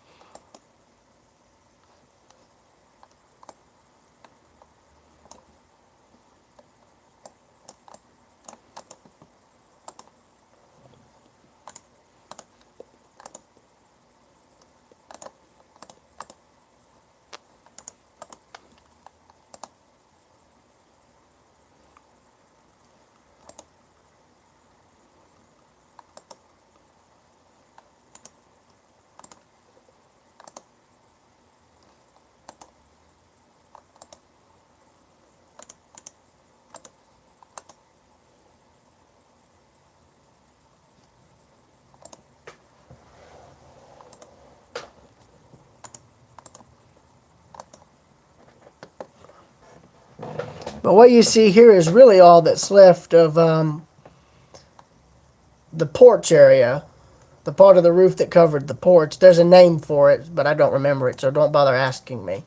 But what you see here is really all that's left of the porch area. The part of the roof that covered the porch. There's a name for it, but I don't remember it, so don't bother asking me.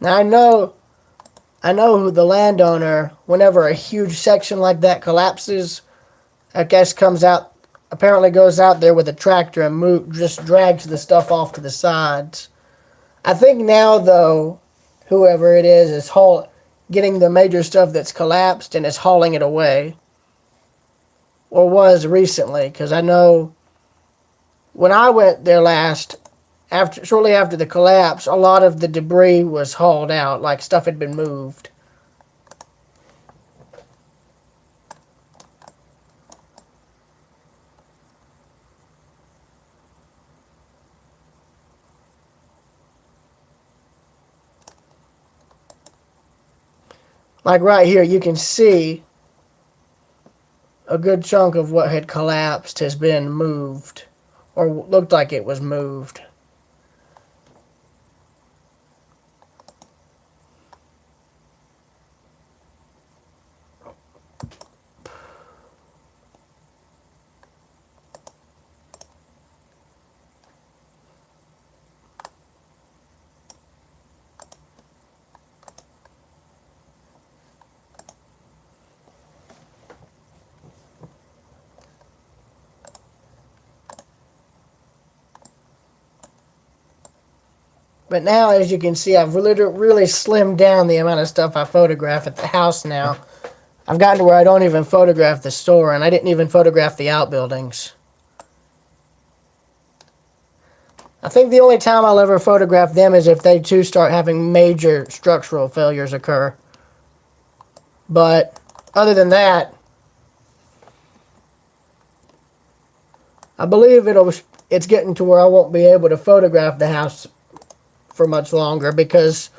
Now I know who the landowner, whenever a huge section like that collapses, I guess apparently goes out there with a tractor and just drags the stuff off to the sides. I think now, though, whoever it is getting the major stuff that's collapsed and is hauling it away. Or was recently, because I know when I went there last, shortly after the collapse, a lot of the debris was hauled out, like stuff had been moved. Like right here, you can see a good chunk of what had collapsed has been moved, or looked like it was moved. But now, as you can see, I've really slimmed down the amount of stuff I photograph at the house now. I've gotten to where I don't even photograph the store, and I didn't even photograph the outbuildings. I think the only time I'll ever photograph them is if they too start having major structural failures occur. But other than that, I believe it's getting to where I won't be able to photograph the house for much longer, because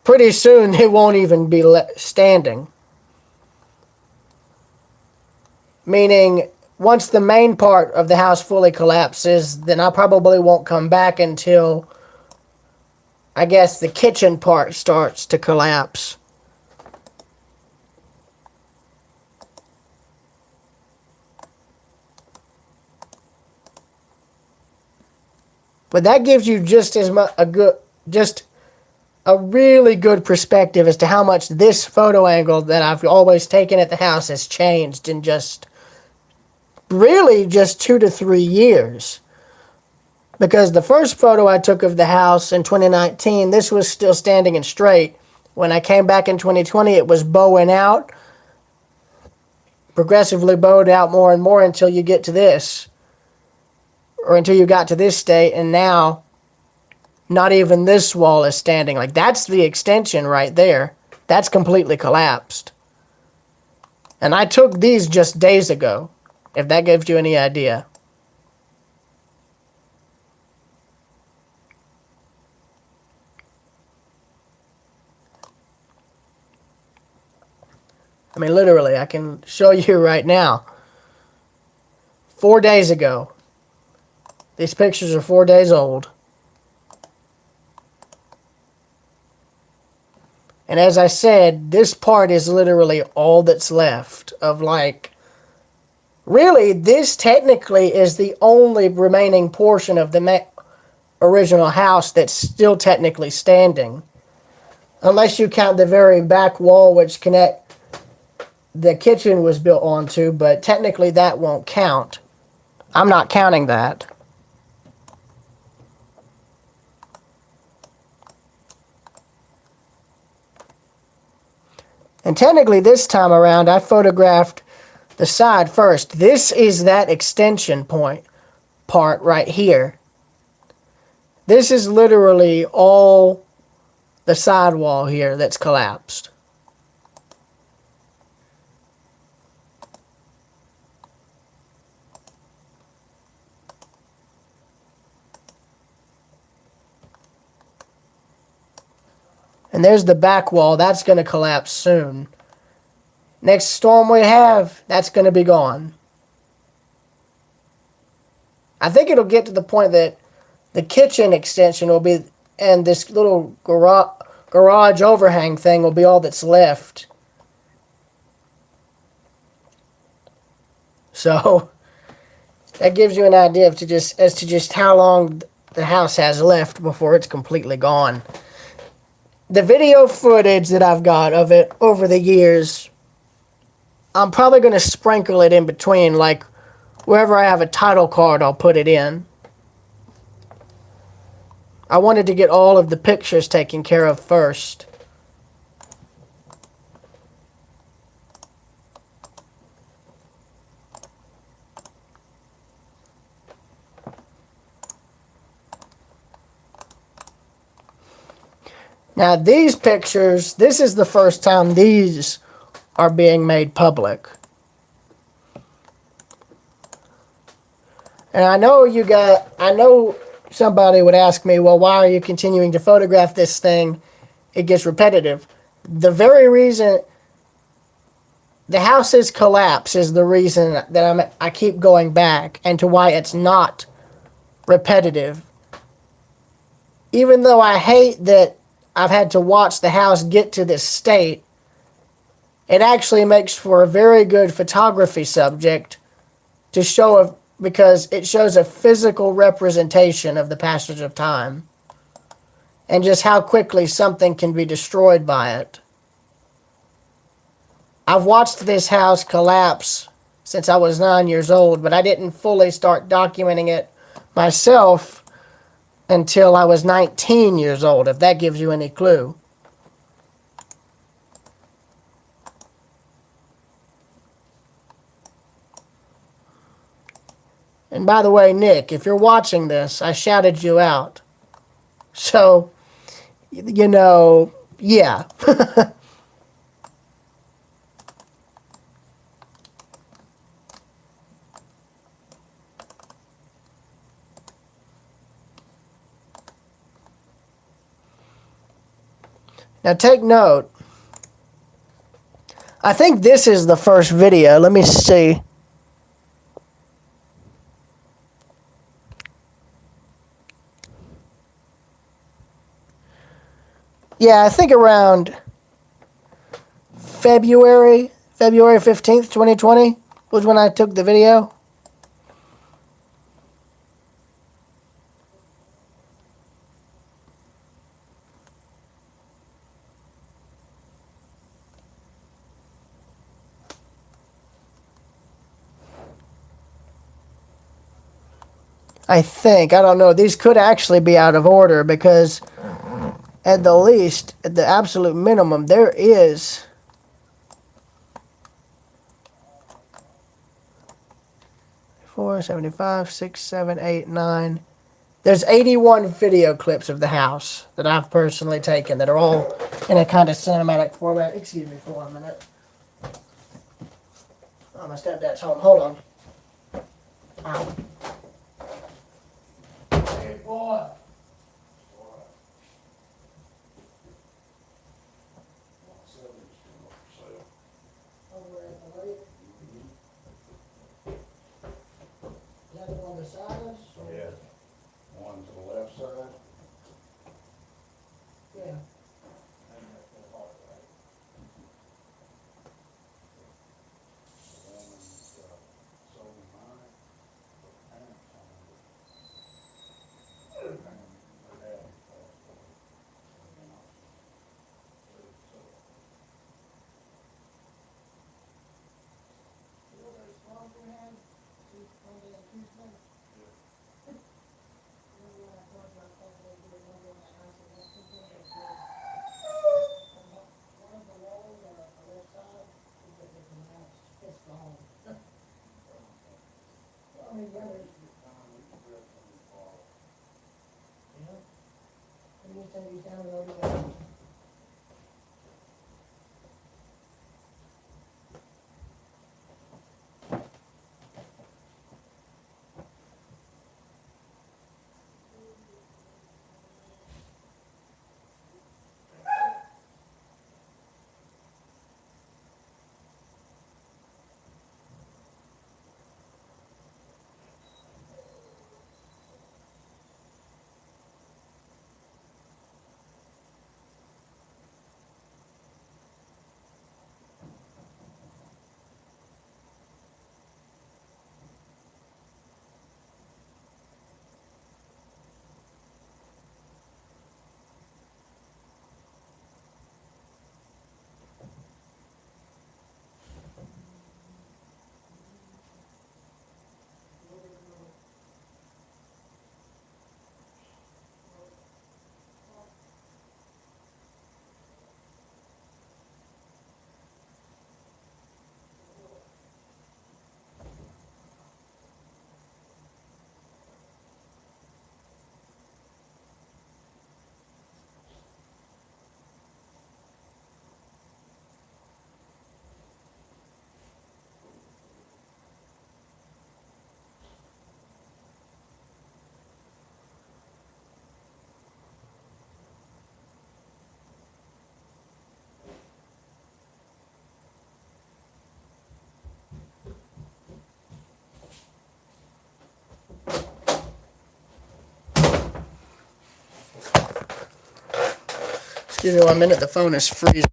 pretty soon it won't even be standing. Meaning, once the main part of the house fully collapses, then I probably won't come back until, I guess, the kitchen part starts to collapse. But that gives you just a really good perspective as to how much this photo angle that I've always taken at the house has changed in just 2 to 3 years. Because the first photo I took of the house in 2019, this was still standing and straight. When I came back in 2020, it was bowing out, progressively bowed out more and more until you get to this, or until you got to this state, and now not even this wall is standing. Like, that's the extension right there. That's completely collapsed. And I took these just days ago, if that gives you any idea. I mean, literally, I can show you right now. 4 days ago. These pictures are 4 days old. And as I said, this part is literally all that's left of, like, really, this technically is the only remaining portion of the original house that's still technically standing. Unless you count the very back wall which the kitchen was built onto, but technically that won't count. I'm not counting that. And technically this time around I photographed the side first. This is that extension part right here. This is literally all the sidewall here that's collapsed. And there's the back wall. That's going to collapse soon. Next storm we have, that's going to be gone. I think it'll get to the point that the kitchen extension will be, and this little garage overhang thing will be all that's left. So that gives you an idea as to just how long the house has left before it's completely gone. The video footage that I've got of it over the years, I'm probably going to sprinkle it in between, like wherever I have a title card, I'll put it in. I wanted to get all of the pictures taken care of first. Now these pictures, this is the first time these are being made public. And I know somebody would ask me, well, why are you continuing to photograph this thing? It gets repetitive. The very reason the house's collapse is the reason that I keep going back, and to why it's not repetitive. Even though I hate that I've had to watch the house get to this state, it actually makes for a very good photography subject to show, because it shows a physical representation of the passage of time and just how quickly something can be destroyed by it. I've watched this house collapse since I was 9 years old, but I didn't fully start documenting it myself until I was 19 years old, if that gives you any clue. And by the way, Nick, if you're watching this, I shouted you out. So, you know, yeah. Now take note. I think this is the first video. Let me see. Yeah, I think around February 15th, 2020 was when I took the video. I think. I don't know. These could actually be out of order because at the least, at the absolute minimum, there is 4, 75, 6, 7, 8, 9. There's 81 video clips of the house that I've personally taken that are all in a kind of cinematic format. Excuse me for 1 minute. Oh, my stepdad's home. Hold on. Ow. Hey, boy. Over at the lake. Is that the one beside us? Yeah. One to the left side. Yeah. Excuse me 1 minute. The phone is freezing.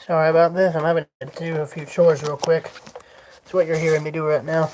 Sorry about this. I'm having to do a few chores real quick. That's what you're hearing me do right now.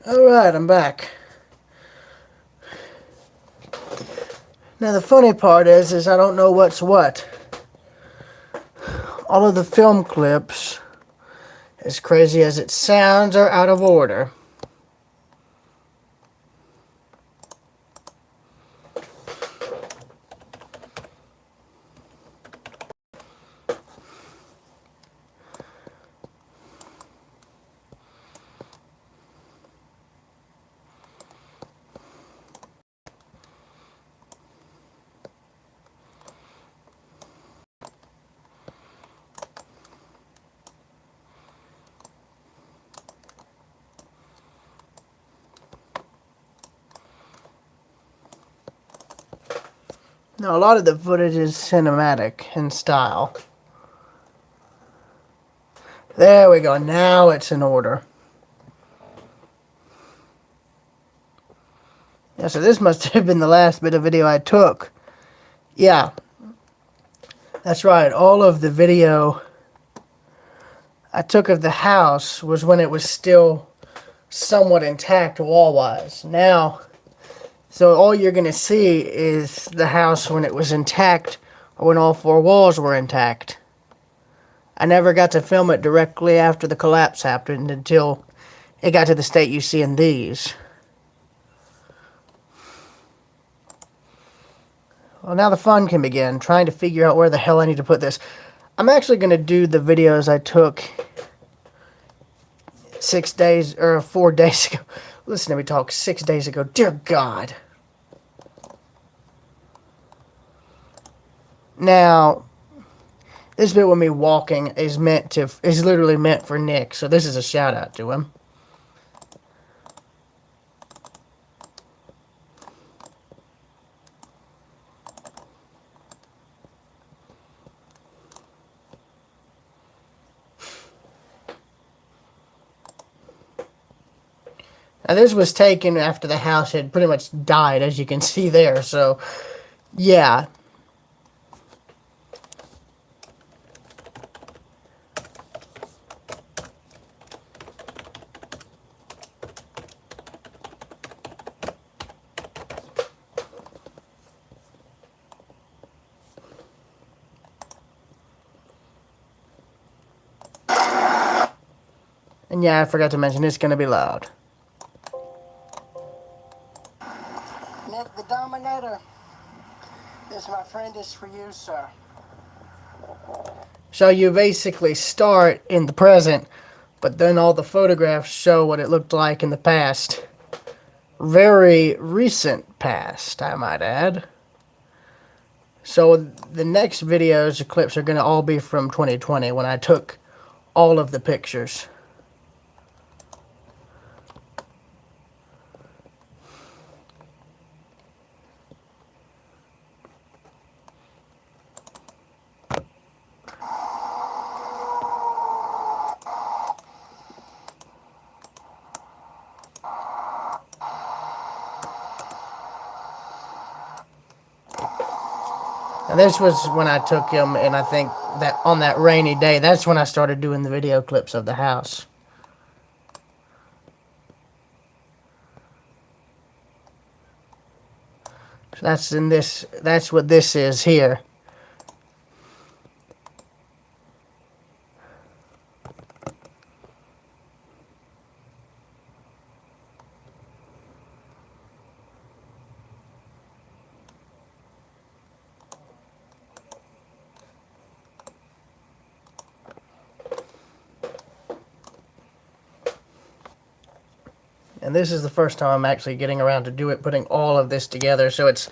Alright, I'm back. Now the funny part is I don't know what's what. All of the film clips, as crazy as it sounds, are out of order. Now, a lot of the footage is cinematic in style. There we go. Now it's in order. Yeah, so this must have been the last bit of video I took. Yeah, that's right. All of the video I took of the house was when it was still somewhat intact wall-wise. Now, so all you're going to see is the house when it was intact, or when all four walls were intact. I never got to film it directly after the collapse happened until it got to the state you see in these. Well, now the fun can begin, trying to figure out where the hell I need to put this. I'm actually going to do the videos I took 6 days, or 4 days ago. Listen to me talk 6 days ago. Dear God. Now, this bit with me walking is literally meant for Nick, so this is a shout out to him. Now, this was taken after the house had pretty much died, as you can see there, so, yeah. And yeah, I forgot to mention, it's going to be loud. Nick the Dominator. This, my friend, is for you, sir. So you basically start in the present, but then all the photographs show what it looked like in the past. Very recent past, I might add. So the next videos, the clips are going to all be from 2020 when I took all of the pictures. And this was when I took him, and I think that on that rainy day, that's when I started doing the video clips of the house. So that's what this is here. And this is the first time I'm actually getting around to do it, putting all of this together. So it's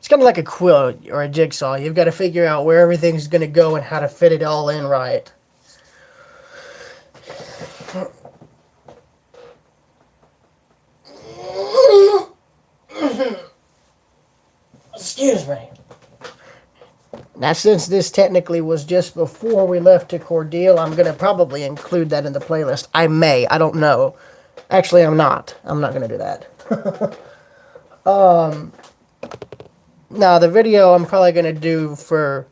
kind of like a quilt or a jigsaw. You've got to figure out where everything's going to go and how to fit it all in right. Excuse me. Now, since this technically was just before we left to Cordele, I'm going to probably include that in the playlist. I may. I don't know. Actually, I'm not. I'm not going to do that. Now, the video I'm probably going to do for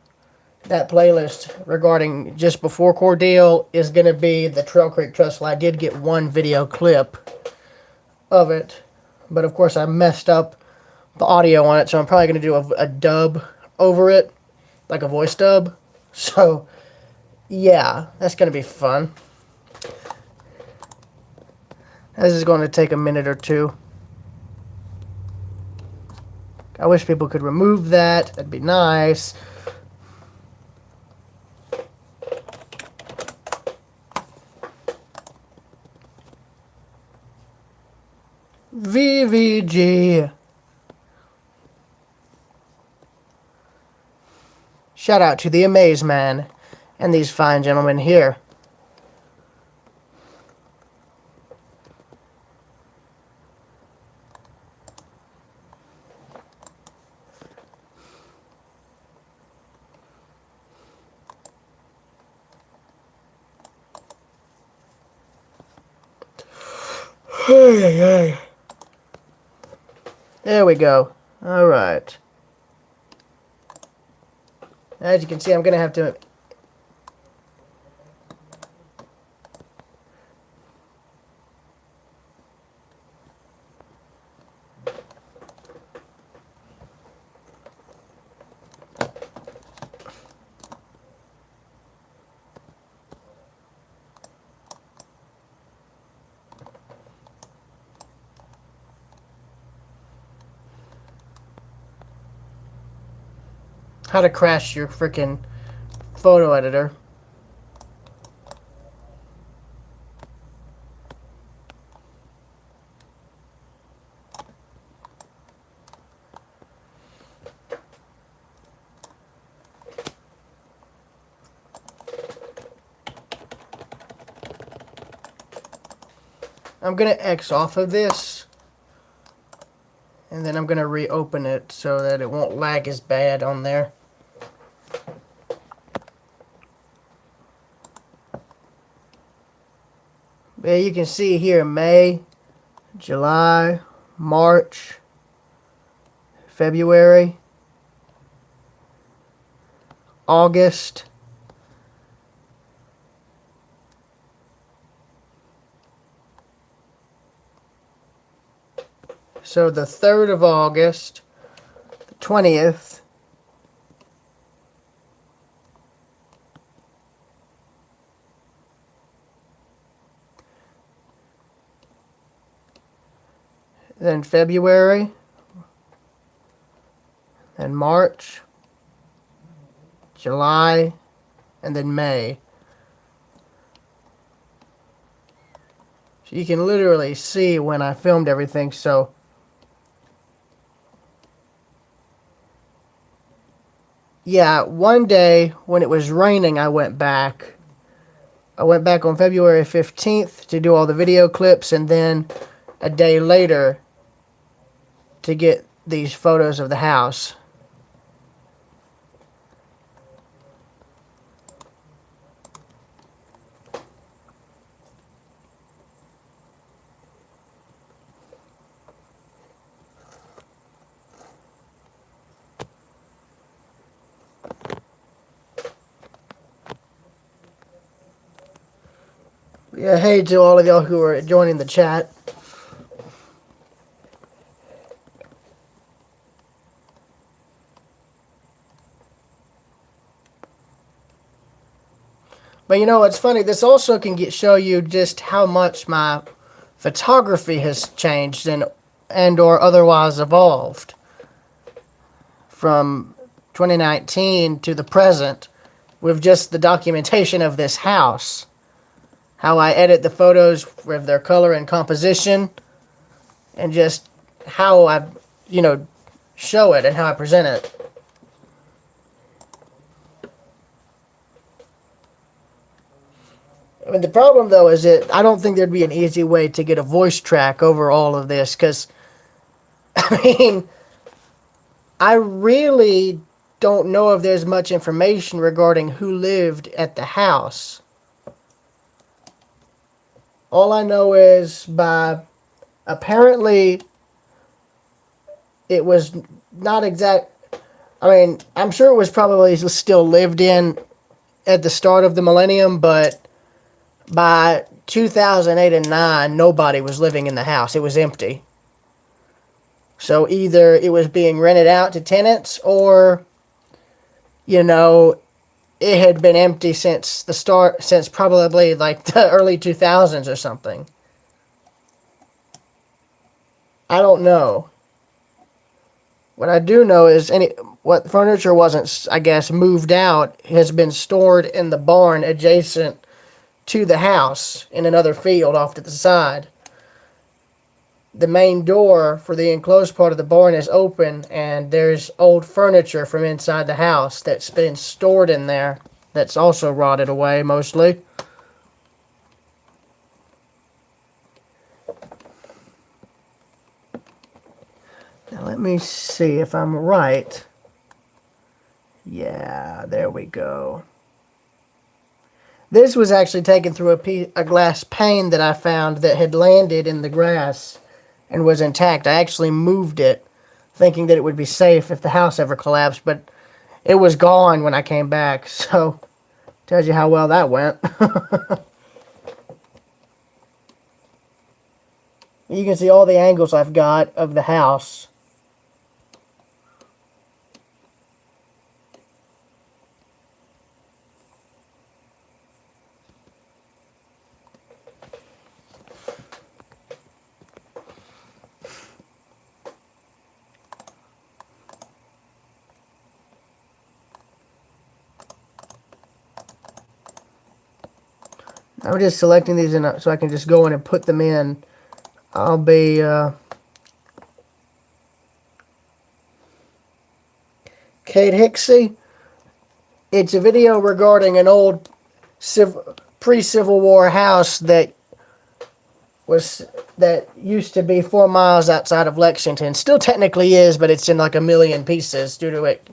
that playlist regarding just before Cordele is going to be the Trail Creek Trestle. I did get one video clip of it, but of course I messed up the audio on it, so I'm probably going to do a dub over it, like a voice dub. So, yeah, that's going to be fun. This is going to take a minute or two. I wish people could remove that. That'd be nice. VVG. Shout out to the Amaze Man and these fine gentlemen here. There we go. All right. As you can see, I'm going to have to... How to crash your freaking photo editor. I'm going to X off of this, and then I'm going to reopen it so that it won't lag as bad on there. Yeah, you can see here May, July, March, February, August, so the 3rd of August, the 20th, then February, then March, July, and then May. So you can literally see when I filmed everything. So yeah, one day when it was raining, I went back. I went back on February 15th to do all the video clips, and then a day later to get these photos of the house. Yeah, hey to all of y'all who are joining the chat. But you know what's funny? This also can show you just how much my photography has changed and or otherwise evolved from 2019 to the present with just the documentation of this house. How I edit the photos with their color and composition, and just how I, show it and how I present it. I mean, the problem, though, is that I don't think there'd be an easy way to get a voice track over all of this, because, I really don't know if there's much information regarding who lived at the house. All I know is apparently it was not exact. I'm sure it was probably still lived in at the start of the millennium, but by 2008 and 9, nobody was living in the house. It was empty. So either it was being rented out to tenants, or, it had been empty since probably like the early 2000s or something. I don't know. What I do know is what furniture wasn't, I guess, moved out has been stored in the barn adjacent to the house in another field off to the side. The main door for the enclosed part of the barn is open, and there's old furniture from inside the house that's been stored in there that's also rotted away mostly. Now let me see if I'm right. Yeah, there we go. This was actually taken through a glass pane that I found that had landed in the grass and was intact. I actually moved it thinking that it would be safe if the house ever collapsed, but it was gone when I came back, so tells you how well that went. You can see all the angles I've got of the house. I'm just selecting these so I can just go in and put them in. I'll be Kate Hixie. It's a video regarding an old pre-Civil War house that used to be 4 miles outside of Lexington. Still technically is, but it's in like a million pieces due to it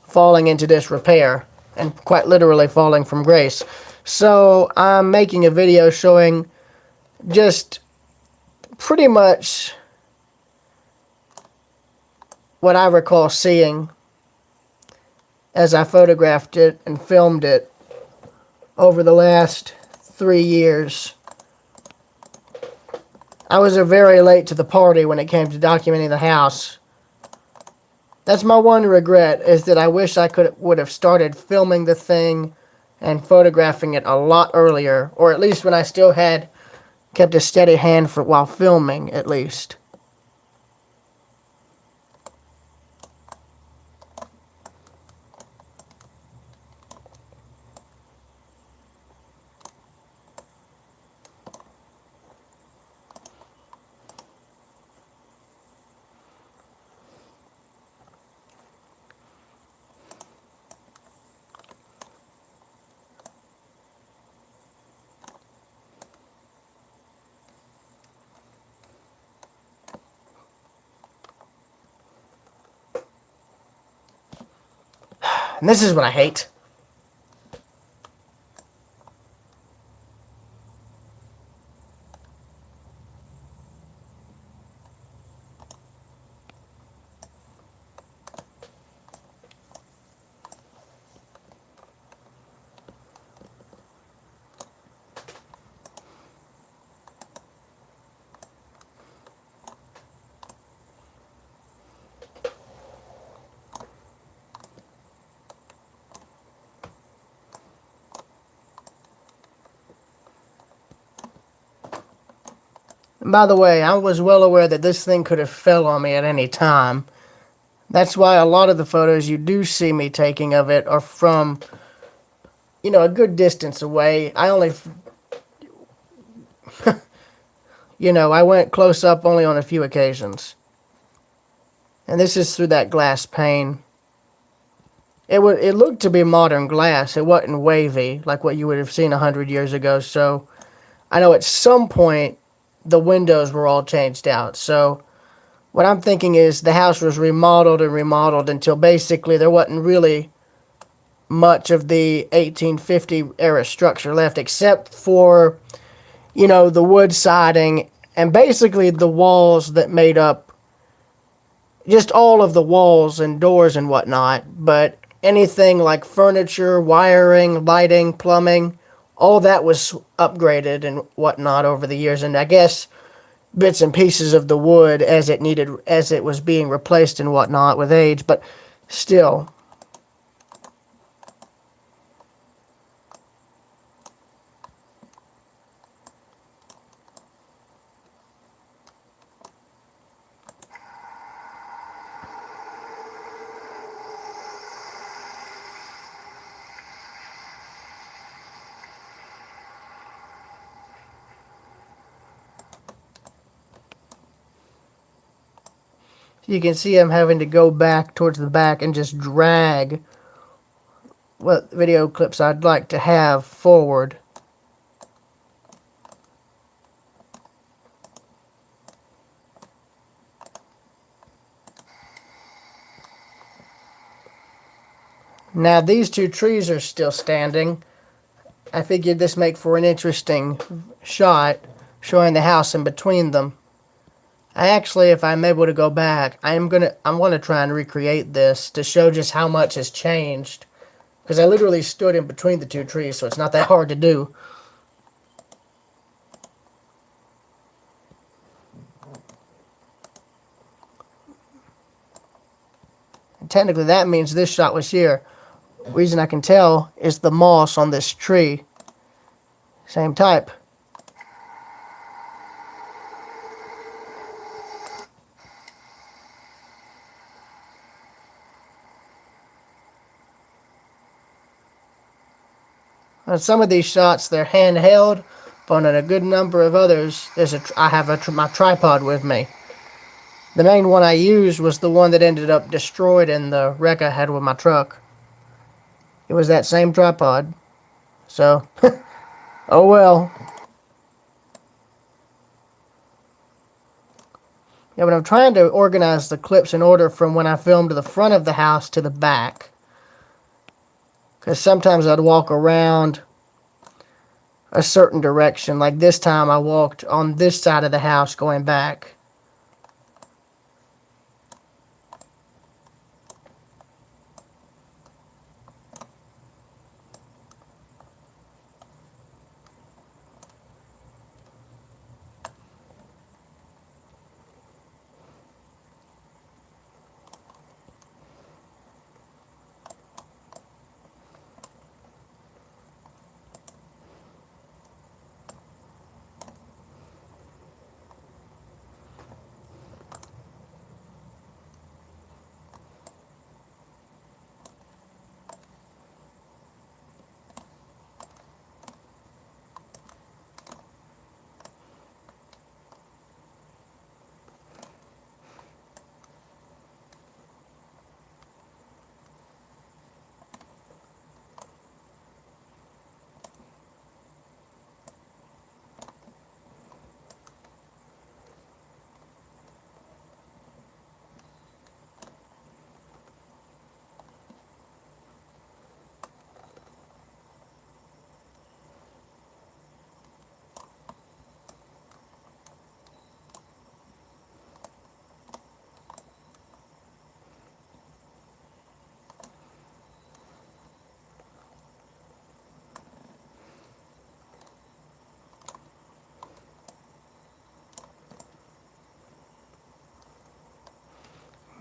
falling into disrepair and quite literally falling from grace. So I'm making a video showing just pretty much what I recall seeing as I photographed it and filmed it over the last 3 years. I was very late to the party when it came to documenting the house. That's my one regret, is that I wish I would have started filming the thing and photographing it a lot earlier, or at least when I still had kept a steady hand while filming, at least. And this is what I hate. And by the way, I was well aware that this thing could have fell on me at any time. That's why a lot of the photos you do see me taking of it are from, a good distance away. I only, I went close up only on a few occasions. And this is through that glass pane. It looked to be modern glass. It wasn't wavy like what you would have seen 100 years ago. So I know at some point the windows were all changed out. So what I'm thinking is the house was remodeled and remodeled until basically there wasn't really much of the 1850 era structure left, except for, the wood siding and basically the walls that made up just all of the walls and doors and whatnot. But anything like furniture, wiring, lighting, plumbing, all that was upgraded and whatnot over the years. And I guess bits and pieces of the wood as it was being replaced and whatnot with age, but still. You can see I'm having to go back towards the back and just drag what video clips I'd like to have forward. Now these two trees are still standing. I figured this make for an interesting shot, showing the house in between them. I actually, if I'm able to go back, I want to try and recreate this to show just how much has changed. Because I literally stood in between the two trees, so it's not that hard to do. And technically, that means this shot was here. Reason I can tell is the moss on this tree. Same type. On some of these shots, they're handheld, but on a good number of others, I have my tripod with me. The main one I used was the one that ended up destroyed in the wreck I had with my truck. It was that same tripod. So, oh well. Yeah, but I'm trying to organize the clips in order from when I filmed the front of the house to the back. Because sometimes I'd walk around a certain direction. Like this time I walked on this side of the house going back.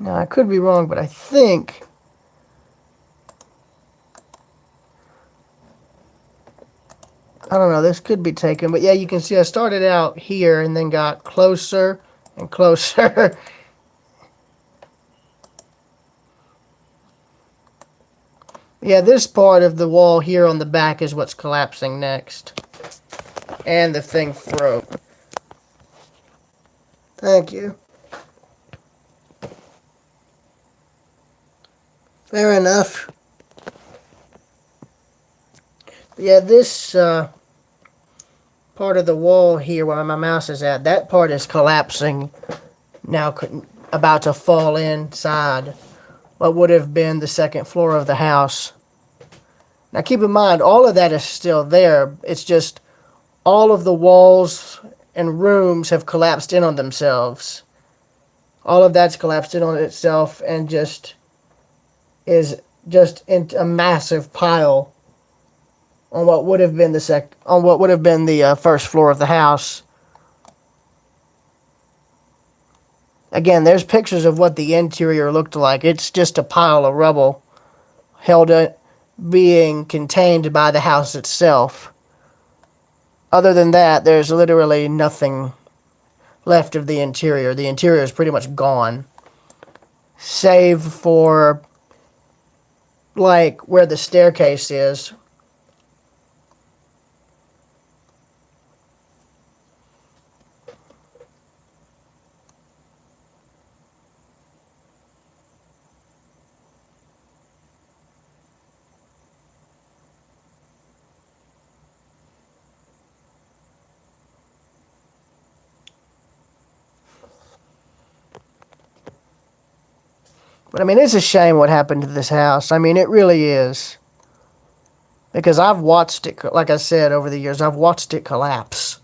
Now, I could be wrong, but I think I don't know, this could be taken, but yeah, you can see I started out here and then got closer and closer. Yeah, this part of the wall here on the back is what's collapsing next. And the thing broke. Thank you. Fair enough. Yeah, this part of the wall here where my mouse is at, that part is collapsing now, about to fall inside what would have been the second floor of the house. Now keep in mind, all of that is still there. It's just all of the walls and rooms have collapsed in on themselves. All of that's collapsed in on itself and is just in a massive pile on what would have been the first floor of the house. Again, there's pictures of what the interior looked like. It's just a pile of rubble being contained by the house itself. Other than that, there's literally nothing left of the interior. The interior is pretty much gone, save for like where the staircase is. But I mean, it's a shame what happened to this house. I mean, it really is. Because I've watched it, like I said, over the years, I've watched it collapse.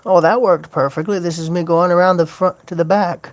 Oh, that worked perfectly. This is me going around the front to the back.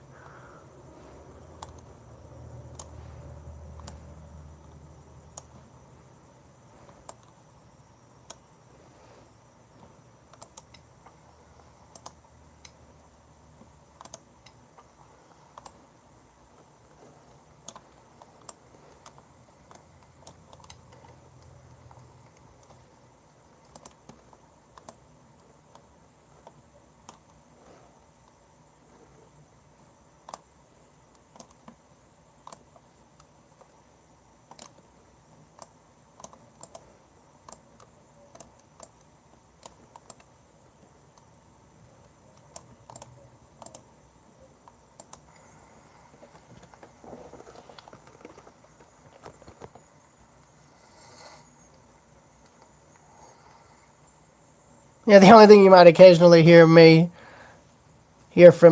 Yeah, the only thing you might occasionally hear from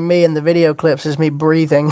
me in the video clips is me breathing.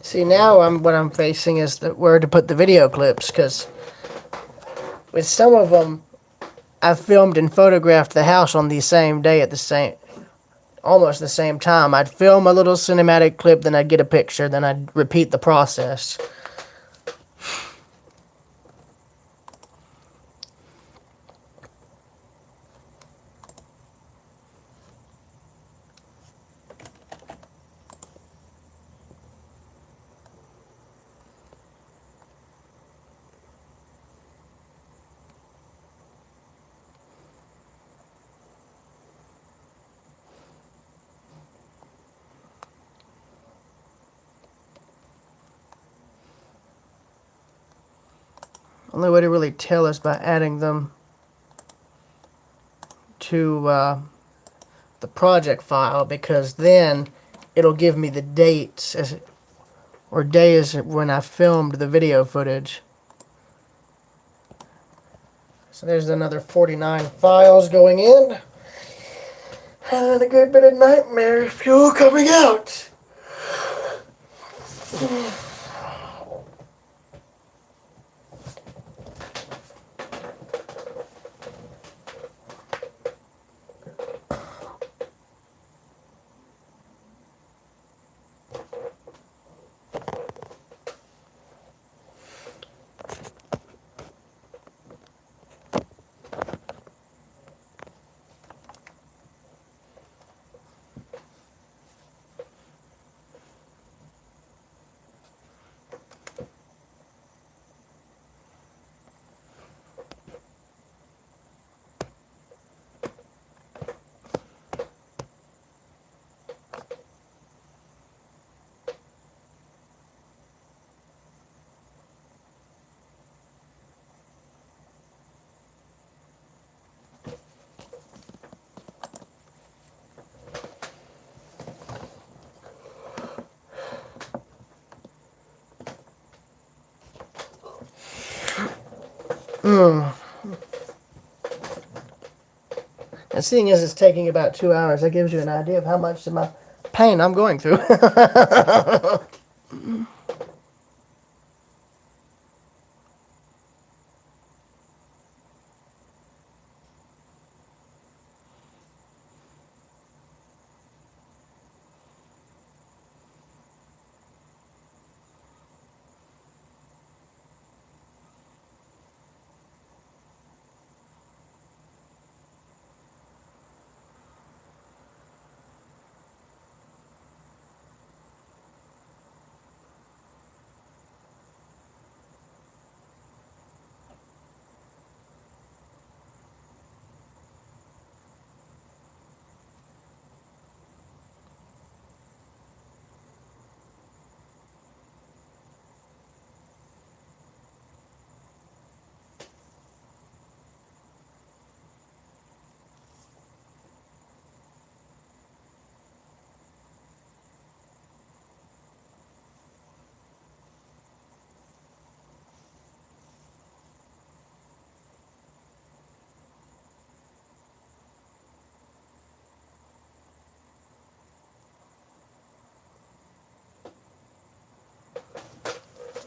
See, now what I'm facing is where to put the video clips, because with some of them, I filmed and photographed the house on the same day at almost the same time. I'd film a little cinematic clip, then I'd get a picture, then I'd repeat the process. Only way to really tell is by adding them to the project file, because then it'll give me the dates or days when I filmed the video footage. So there's another 49 files going in. And a good bit of nightmare fuel coming out. And seeing as it's taking about 2 hours, that gives you an idea of how much of my pain I'm going through.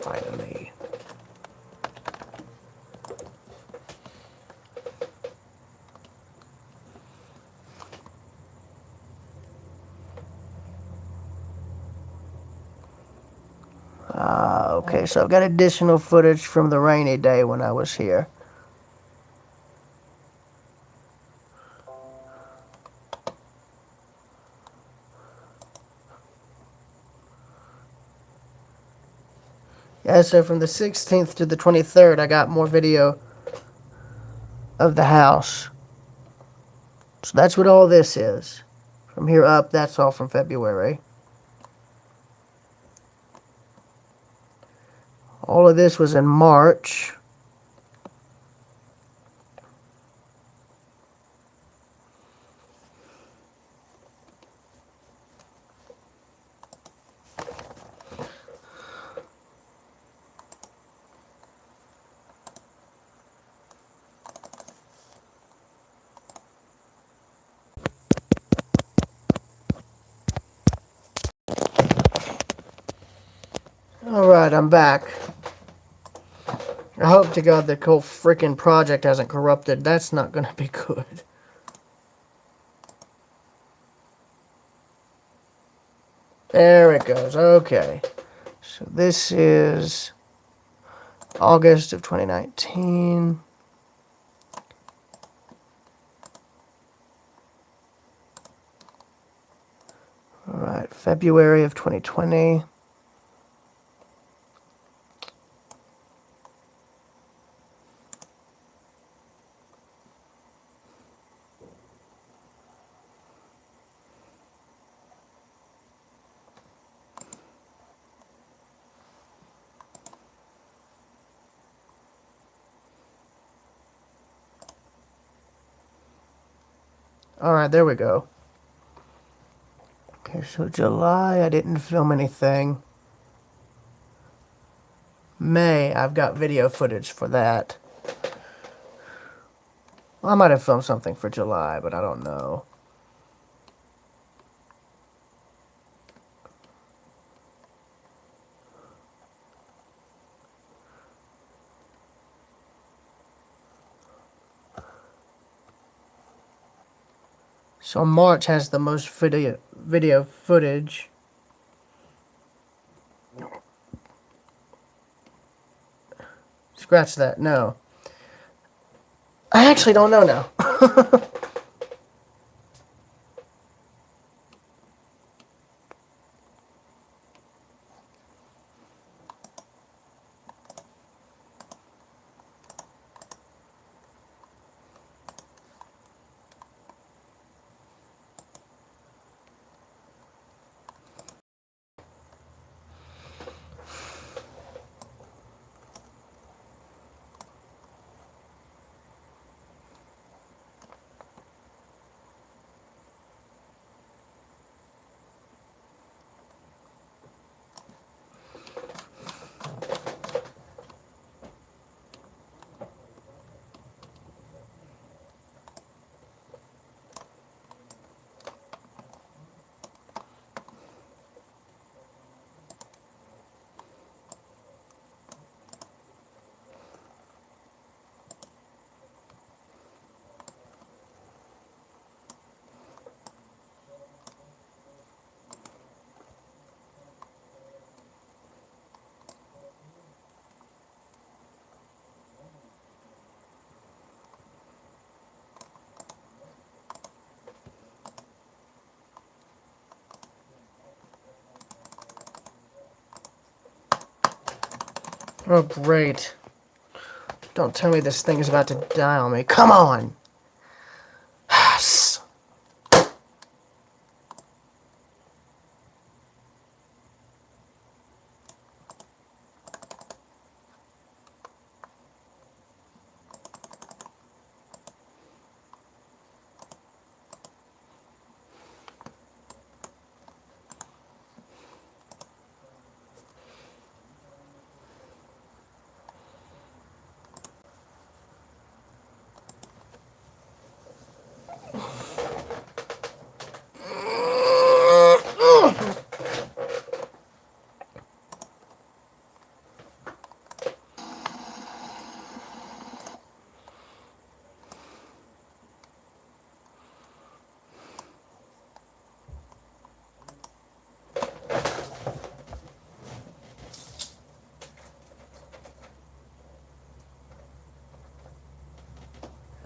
Finally. Okay, so I've got additional footage from the rainy day when I was here. Yeah, so from the 16th to the 23rd, I got more video of the house. So that's what all this is. From here up, that's all from February. All of this was in March. Alright, I'm back. I hope to God the whole freaking project hasn't corrupted. That's not going to be good. There it goes. Okay. So this is August of 2019. Alright, February of 2020. Alright, there we go. Okay, so July, I didn't film anything. May, I've got video footage for that. Well, I might have filmed something for July, but I don't know. So March has the most video footage. Scratch that, no. I actually don't know now. Oh, great. Don't tell me this thing is about to die on me. Come on! Yes!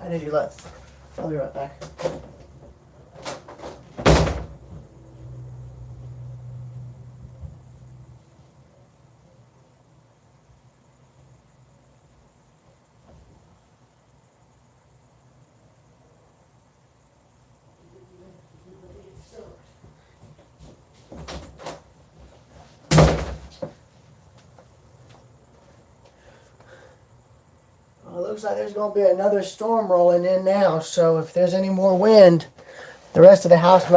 I need you left. I'll be right back. Well, it looks like there's going to be another storm rolling in now, so if there's any more wind, the rest of the house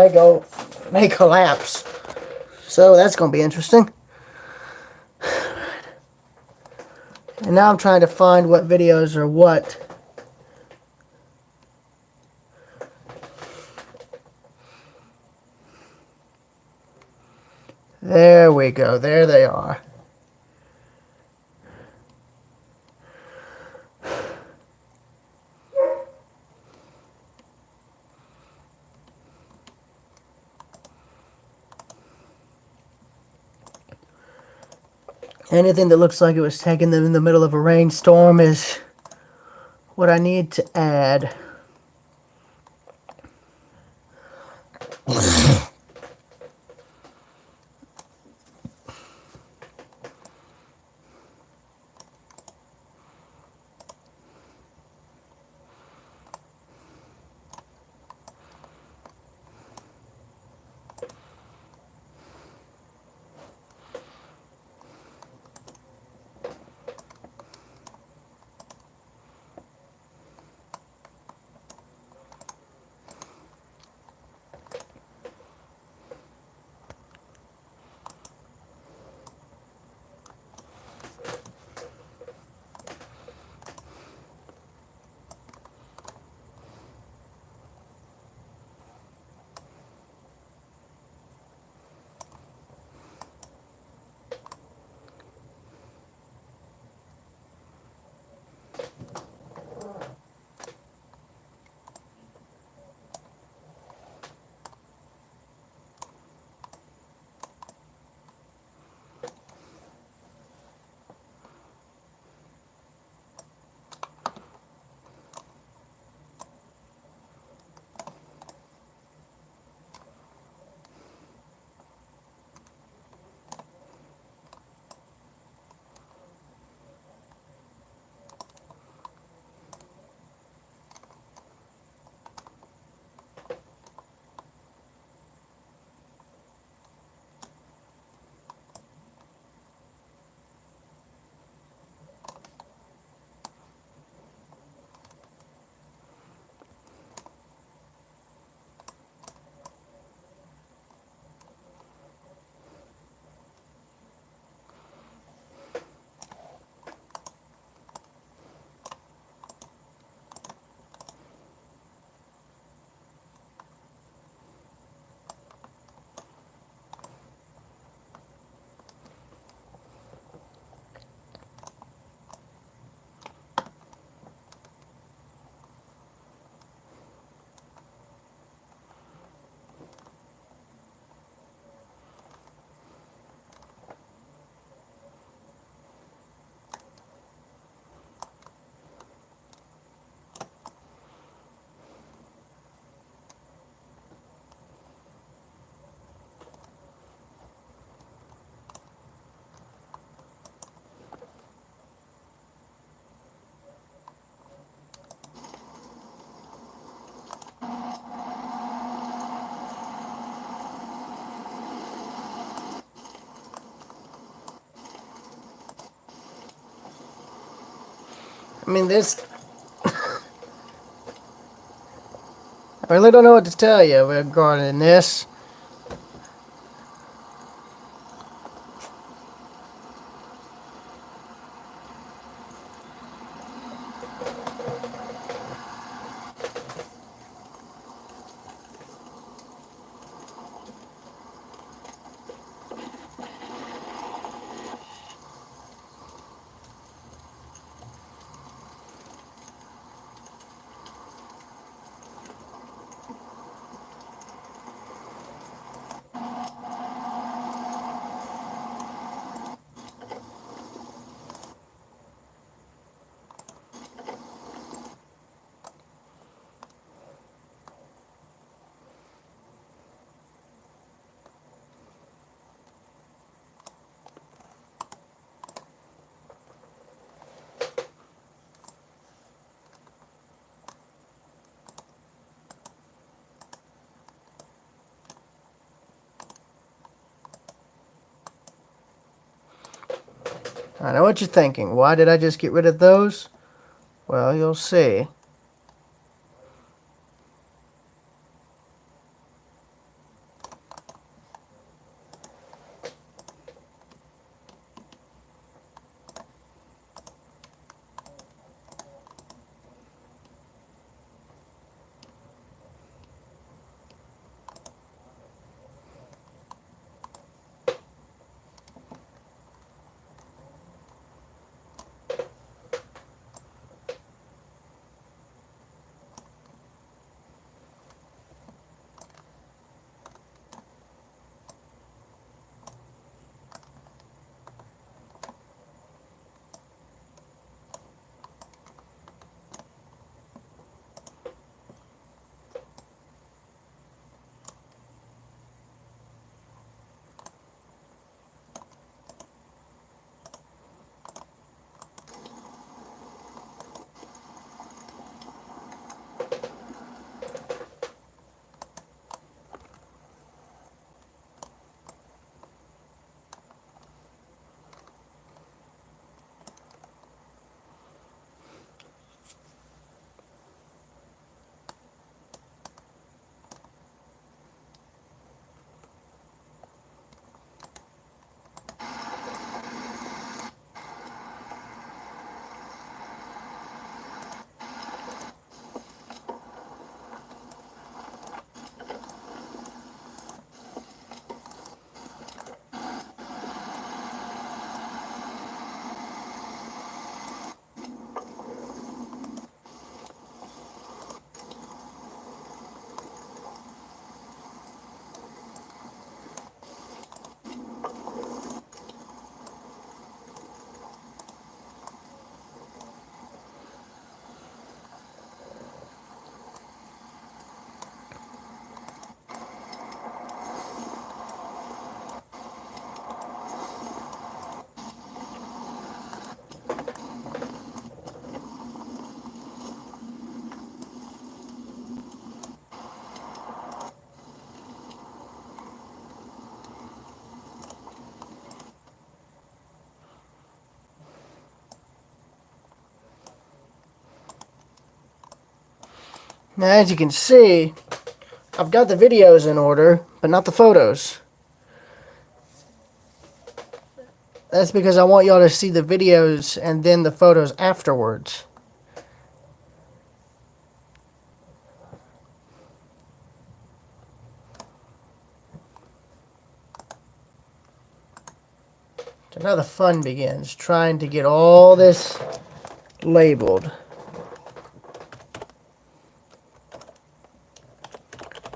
may collapse. So that's going to be interesting. And now I'm trying to find what videos are what. There we go. There they are. Anything that looks like it was taking them in the middle of a rainstorm is what I need to add. I mean, this... I really don't know what to tell you regarding this. I know what you're thinking. Why did I just get rid of those? Well, you'll see. Now, as you can see, I've got the videos in order, but not the photos. That's because I want y'all to see the videos and then the photos afterwards. So now the fun begins, trying to get all this labeled.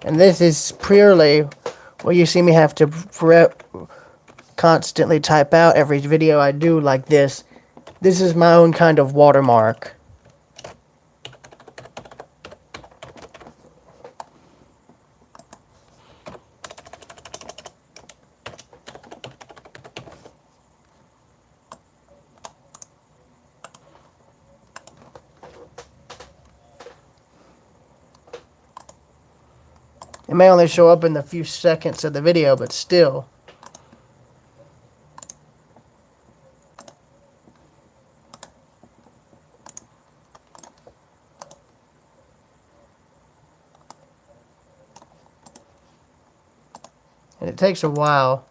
And this is purely what you see me have to constantly type out every video I do like this. This is my own kind of watermark. It may only show up in the few seconds of the video, but still. And it takes a while.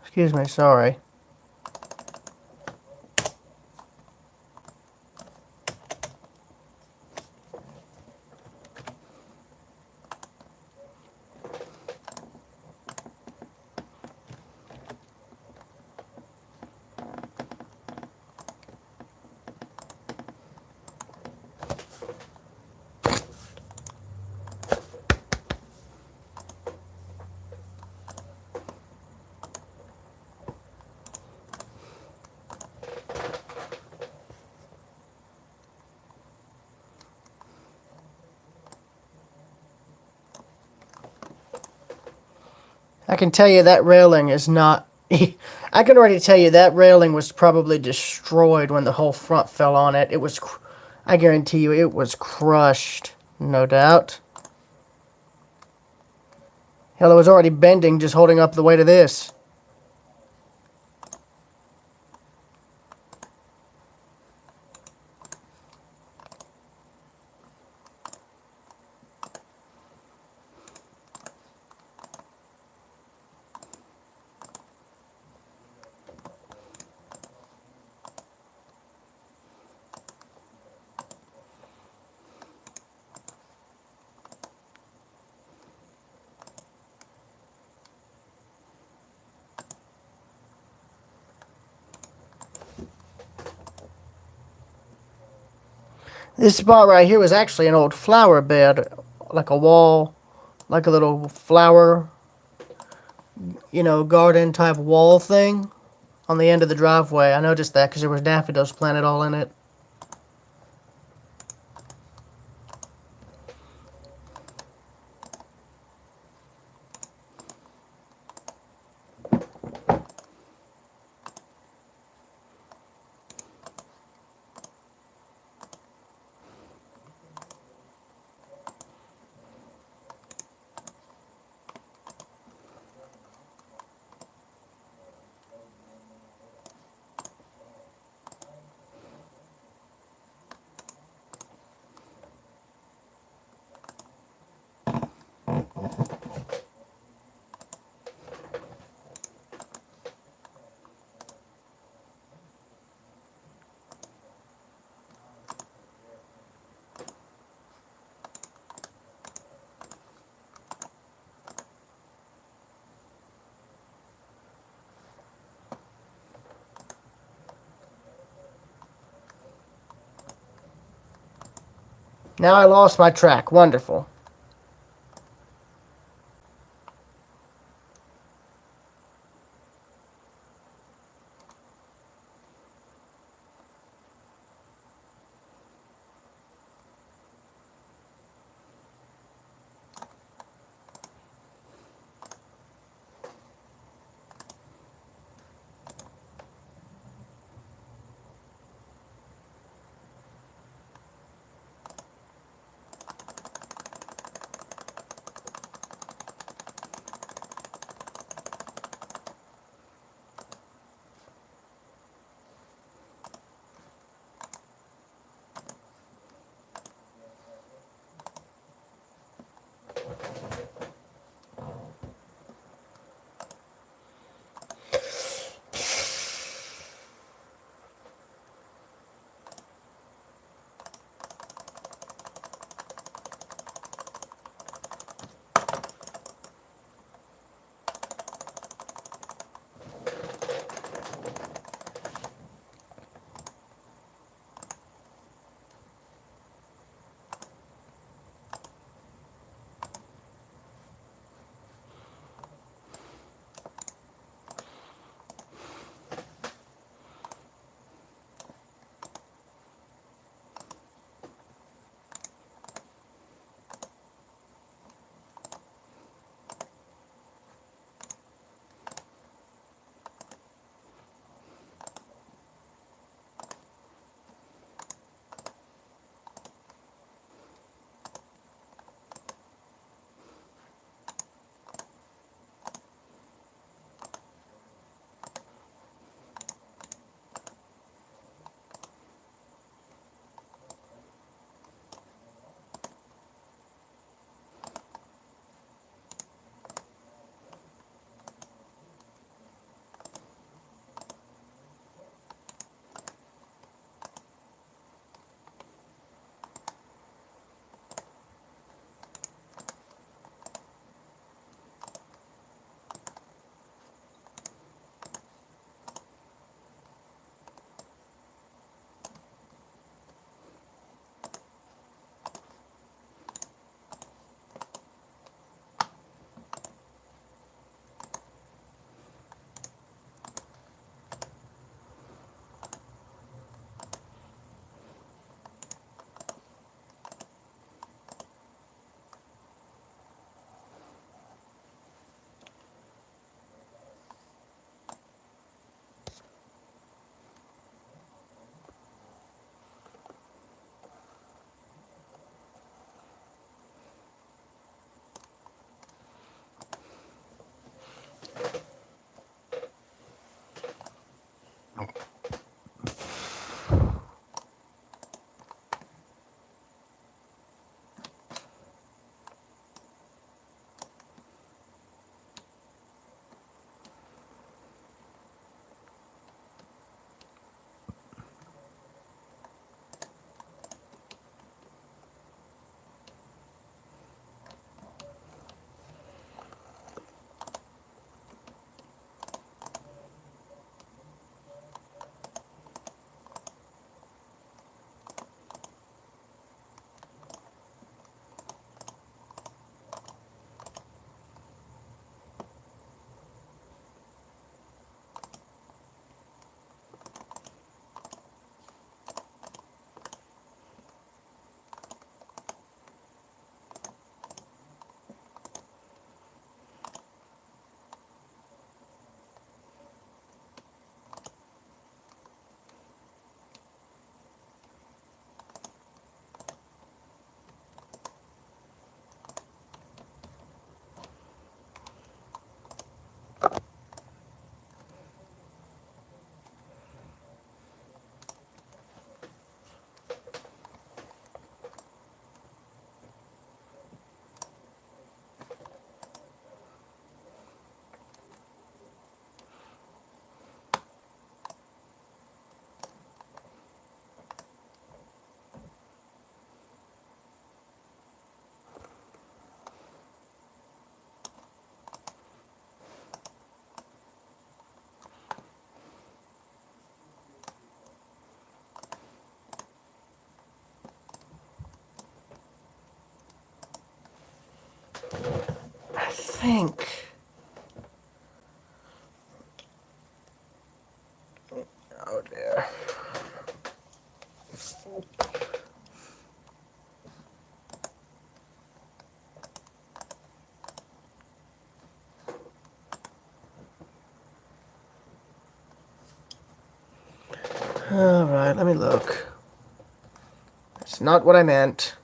Excuse me, sorry. I can tell you that railing is not... I can already tell you that railing was probably destroyed when the whole front fell on it. It was... I guarantee you it was crushed. No doubt. Hell, it was already bending just holding up the weight of this. This spot right here was actually an old flower bed, like a wall, like a little flower, garden type wall thing on the end of the driveway. I noticed that because there was daffodils planted all in it. Now I lost my track. Wonderful. I think. Oh dear. Alright, let me look. It's not what I meant.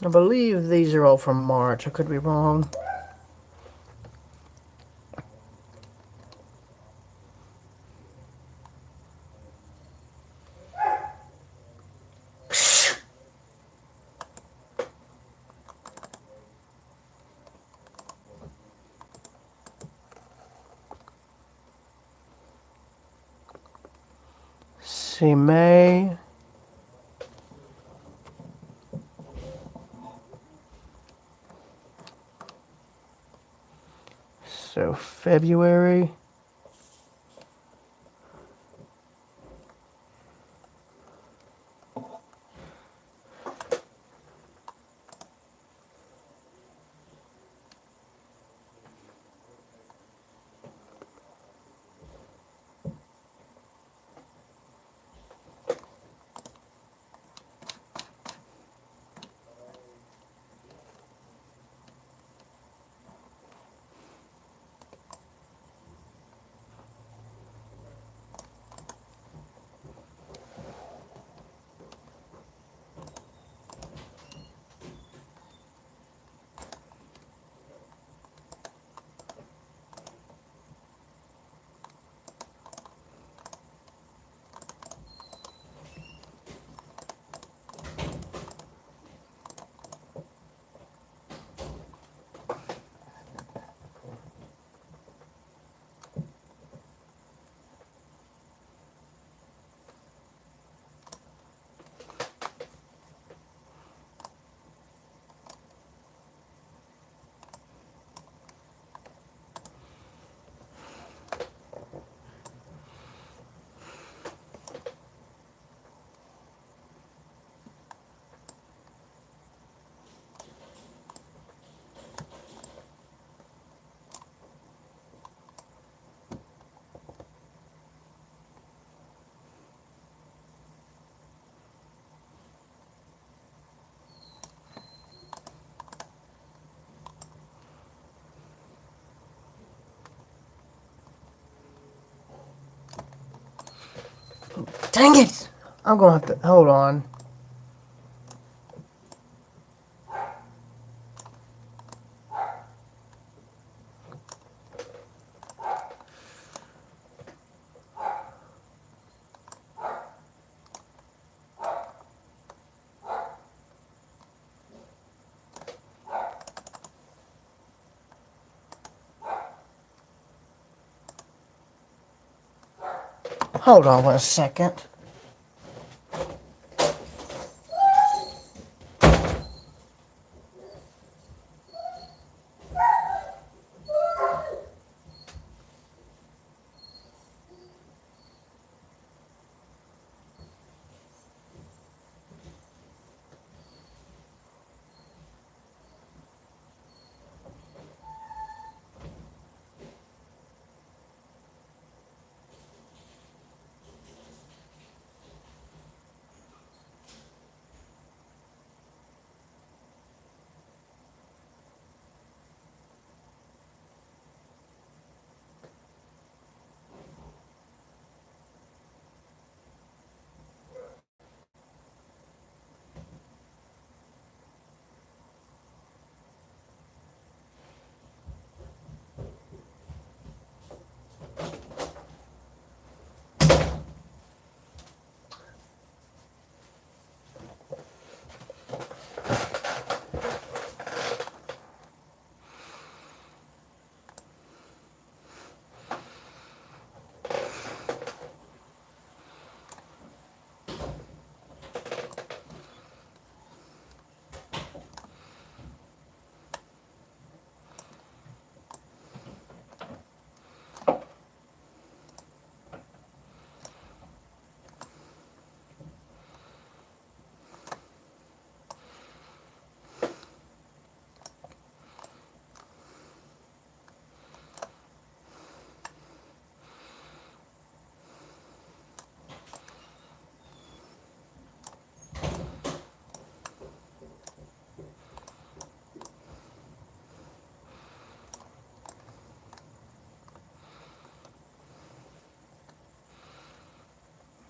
I believe these are all from March. I could be wrong. See, May. So February. Dang it! I'm gonna have to hold on. Hold on 1 second.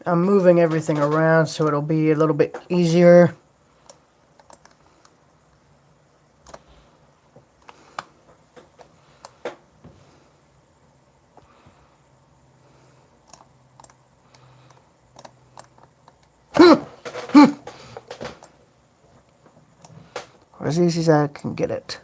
I'm moving everything around so it'll be a little bit easier. as easy as I can get it.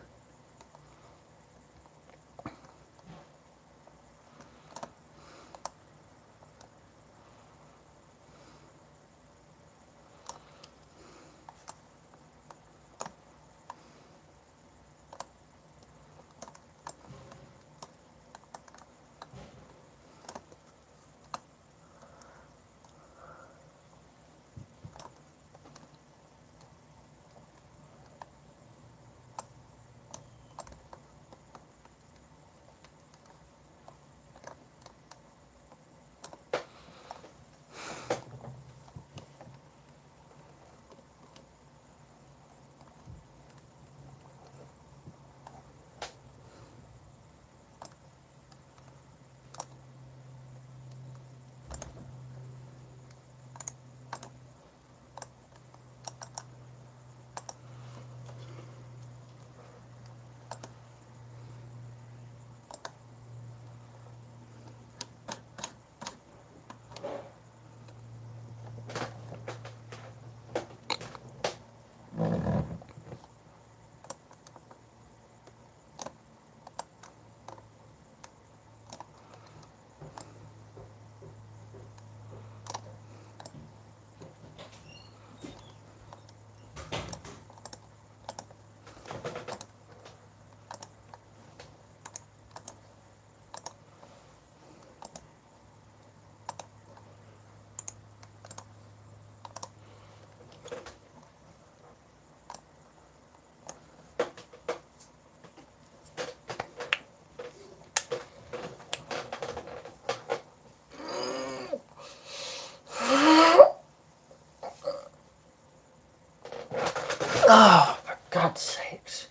Oh, for God's sakes.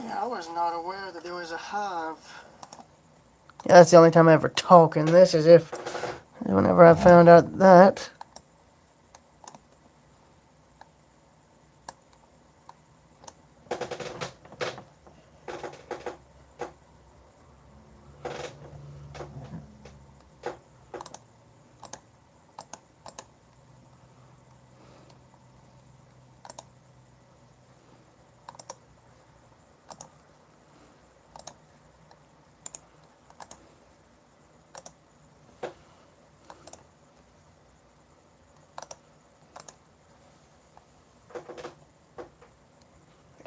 Yeah, I was not aware that there was a hive. Yeah, that's the only time I ever talk in this, as if whenever I found out that.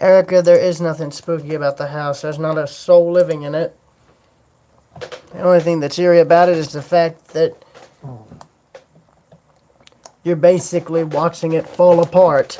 Erica, there is nothing spooky about the house. There's not a soul living in it. The only thing that's eerie about it is the fact that you're basically watching it fall apart.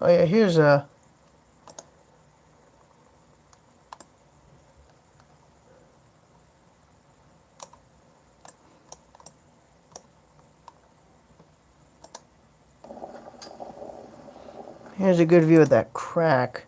Oh yeah, here's a Here's a good view of that crack.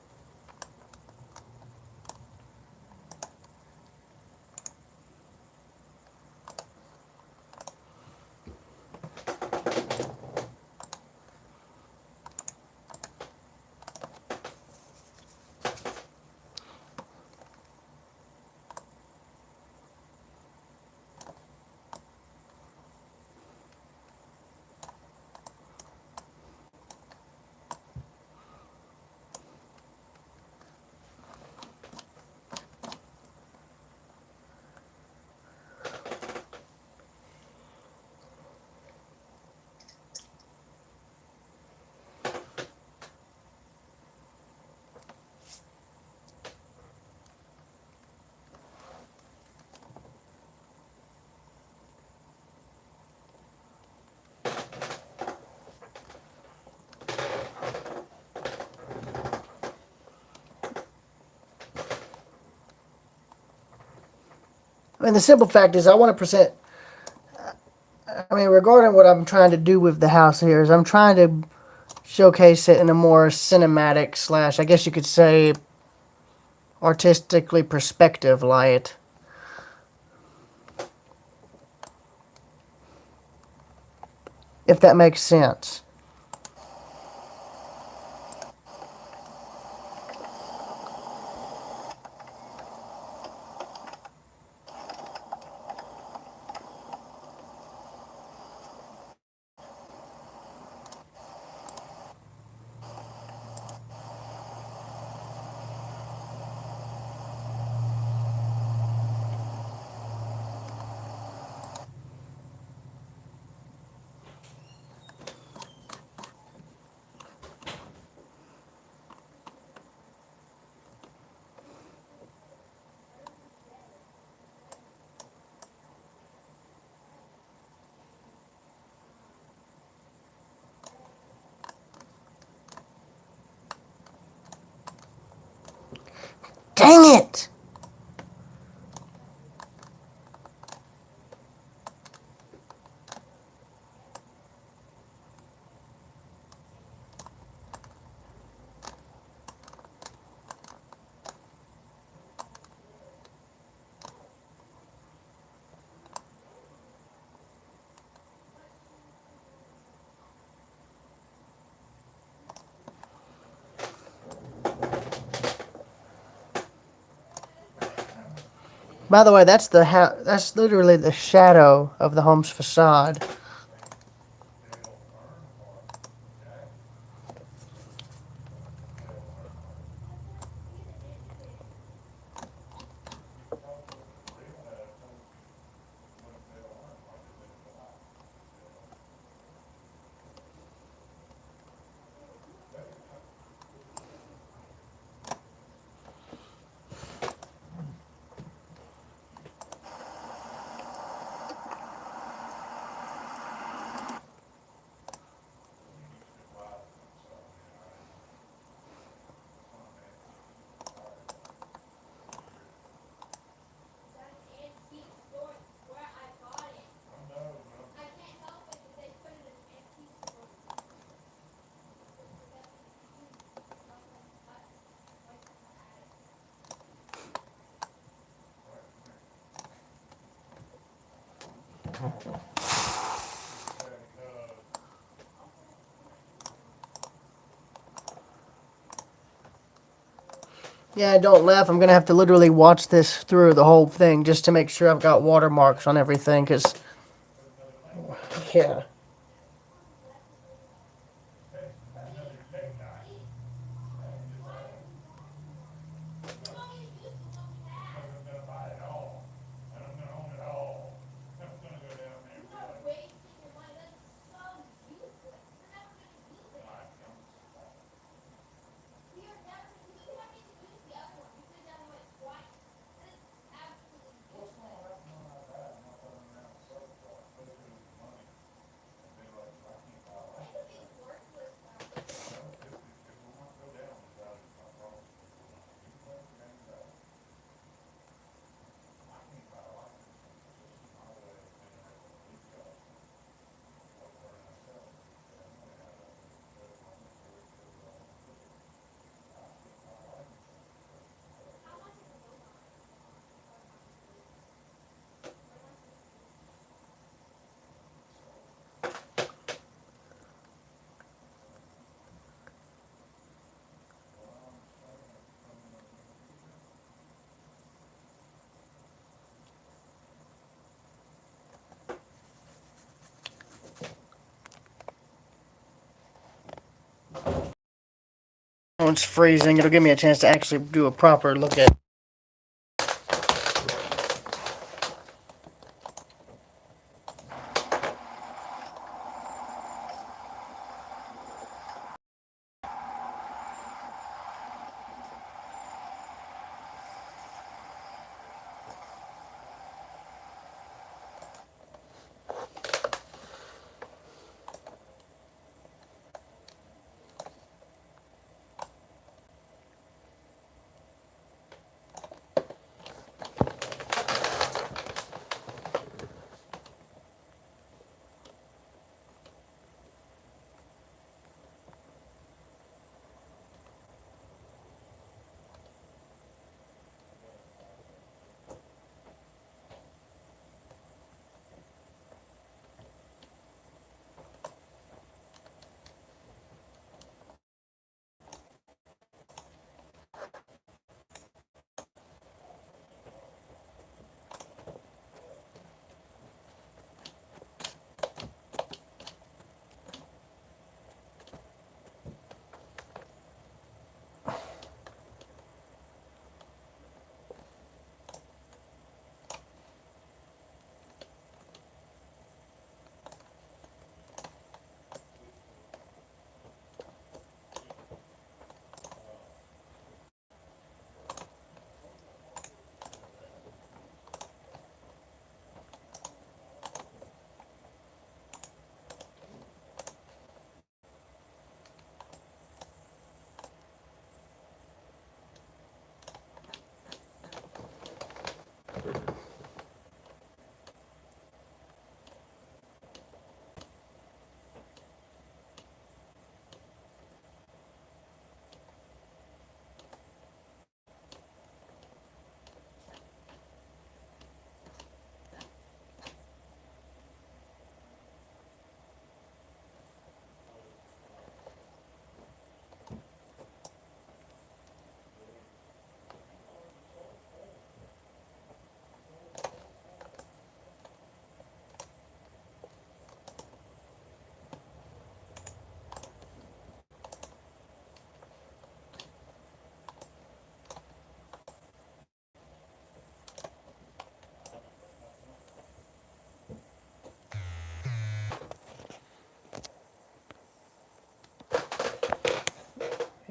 I mean, the simple fact is, I want to present. I mean, regarding what I'm trying to do with the house here, is I'm trying to showcase it in a more cinematic slash, I guess you could say, artistically perspective light. If that makes sense. Dang it! By the way, that's literally the shadow of the home's facade. Yeah, don't laugh. I'm gonna have to literally watch this through the whole thing just to make sure I've got watermarks on everything. Cause yeah, one's freezing. It'll give me a chance to actually do a proper look at.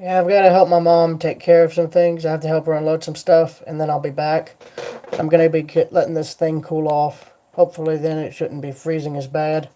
Yeah, I've got to help my mom take care of some things. I have to help her unload some stuff, and then I'll be back. I'm going to be letting this thing cool off. Hopefully, then it shouldn't be freezing as bad.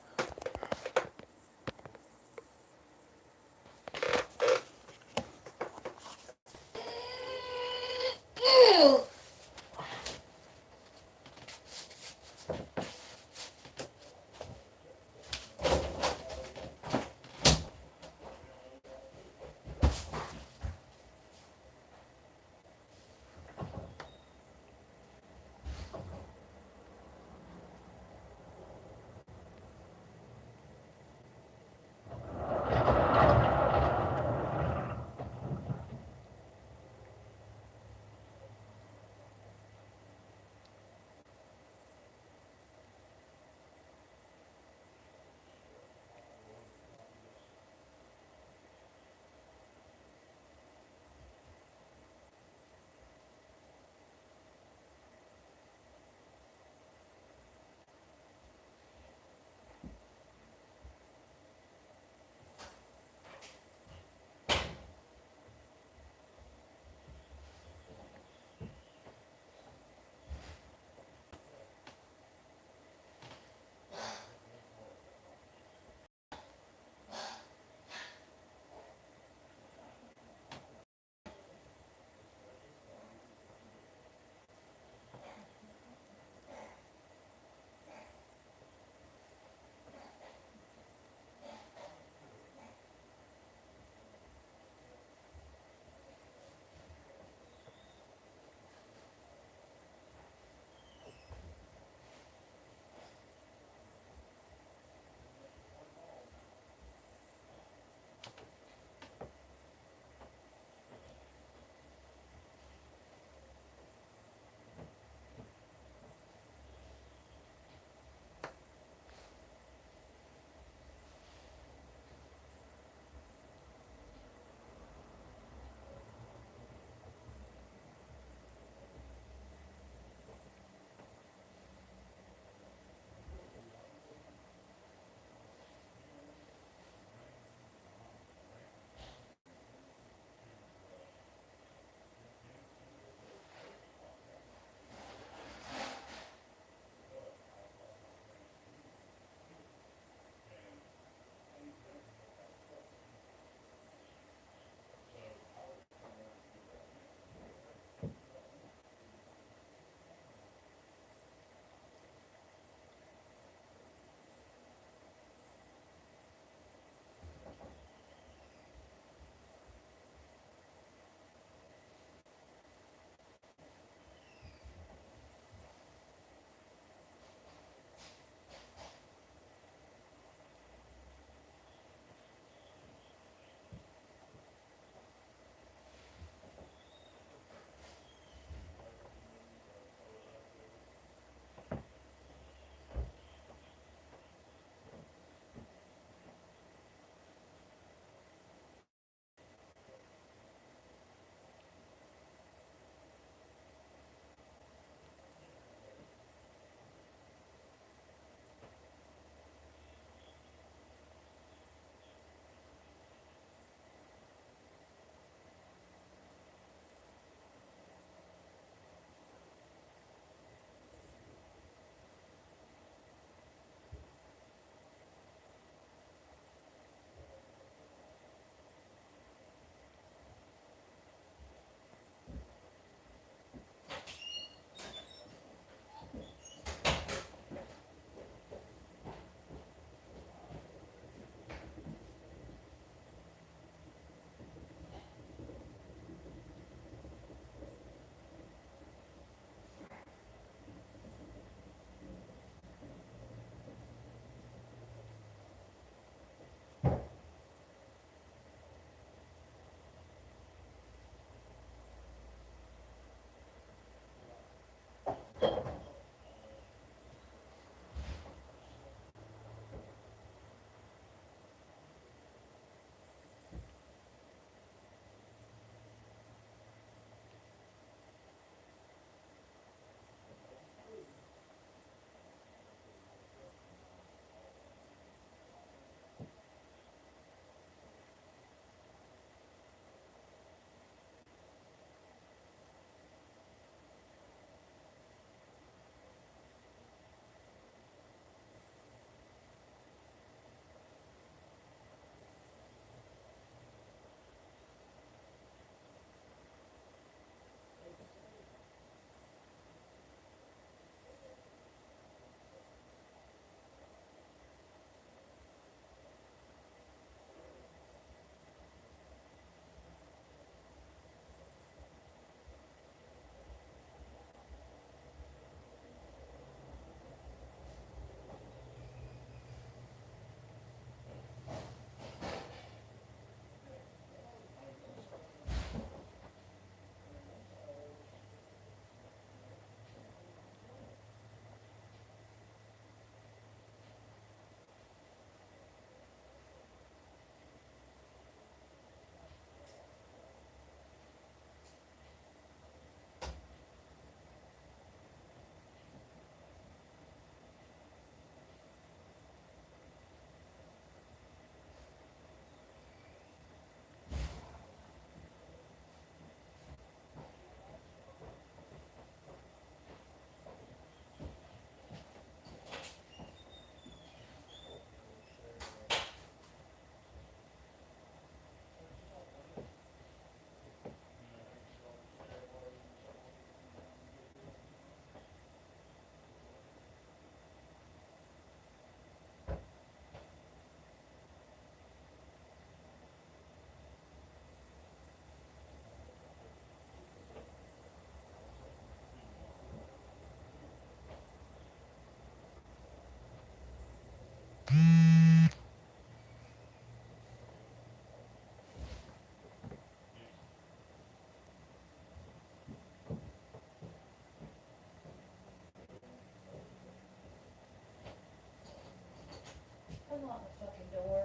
Lock the fucking door.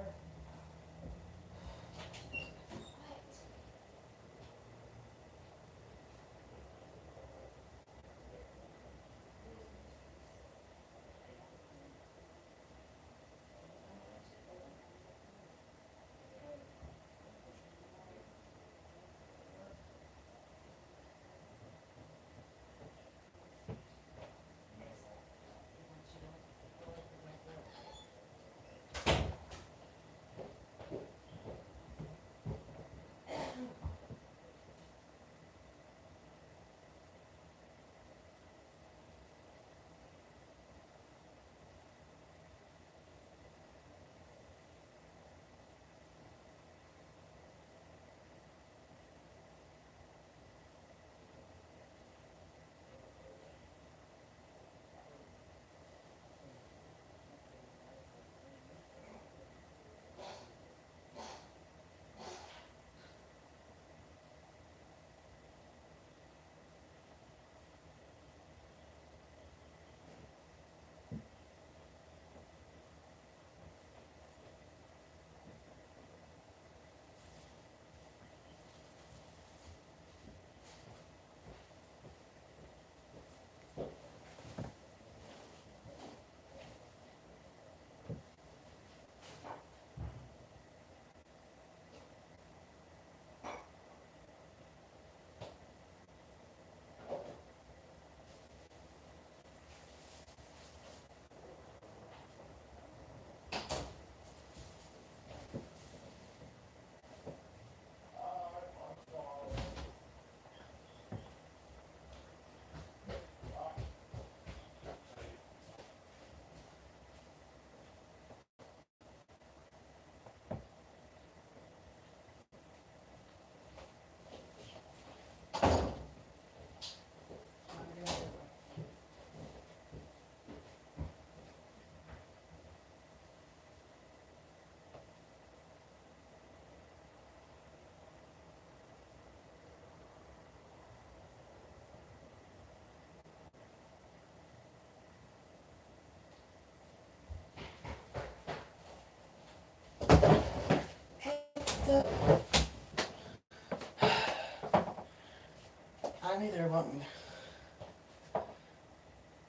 I knew they were wanting.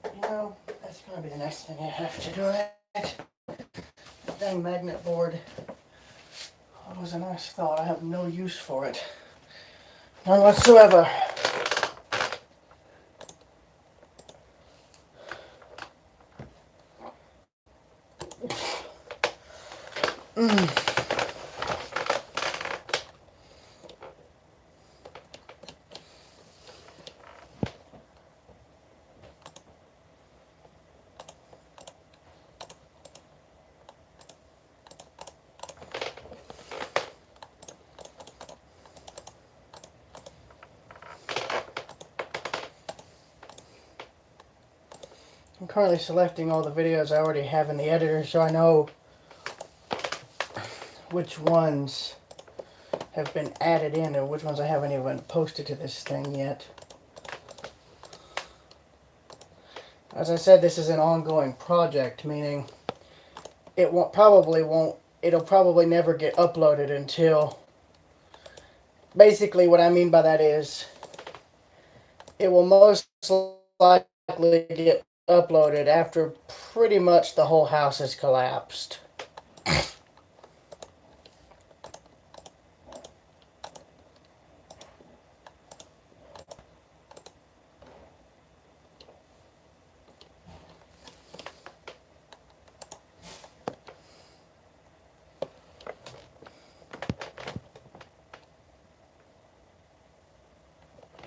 You know, that's gonna be the next thing I have to do. That dang magnet board. It was a nice thought. I have no use for it. None whatsoever. I'm currently selecting all the videos I already have in the editor so I know which ones have been added in and which ones I haven't even posted to this thing yet. As I said, this is an ongoing project, meaning it'll probably never get uploaded until, basically what I mean by that is it will most likely get uploaded after pretty much the whole house has collapsed.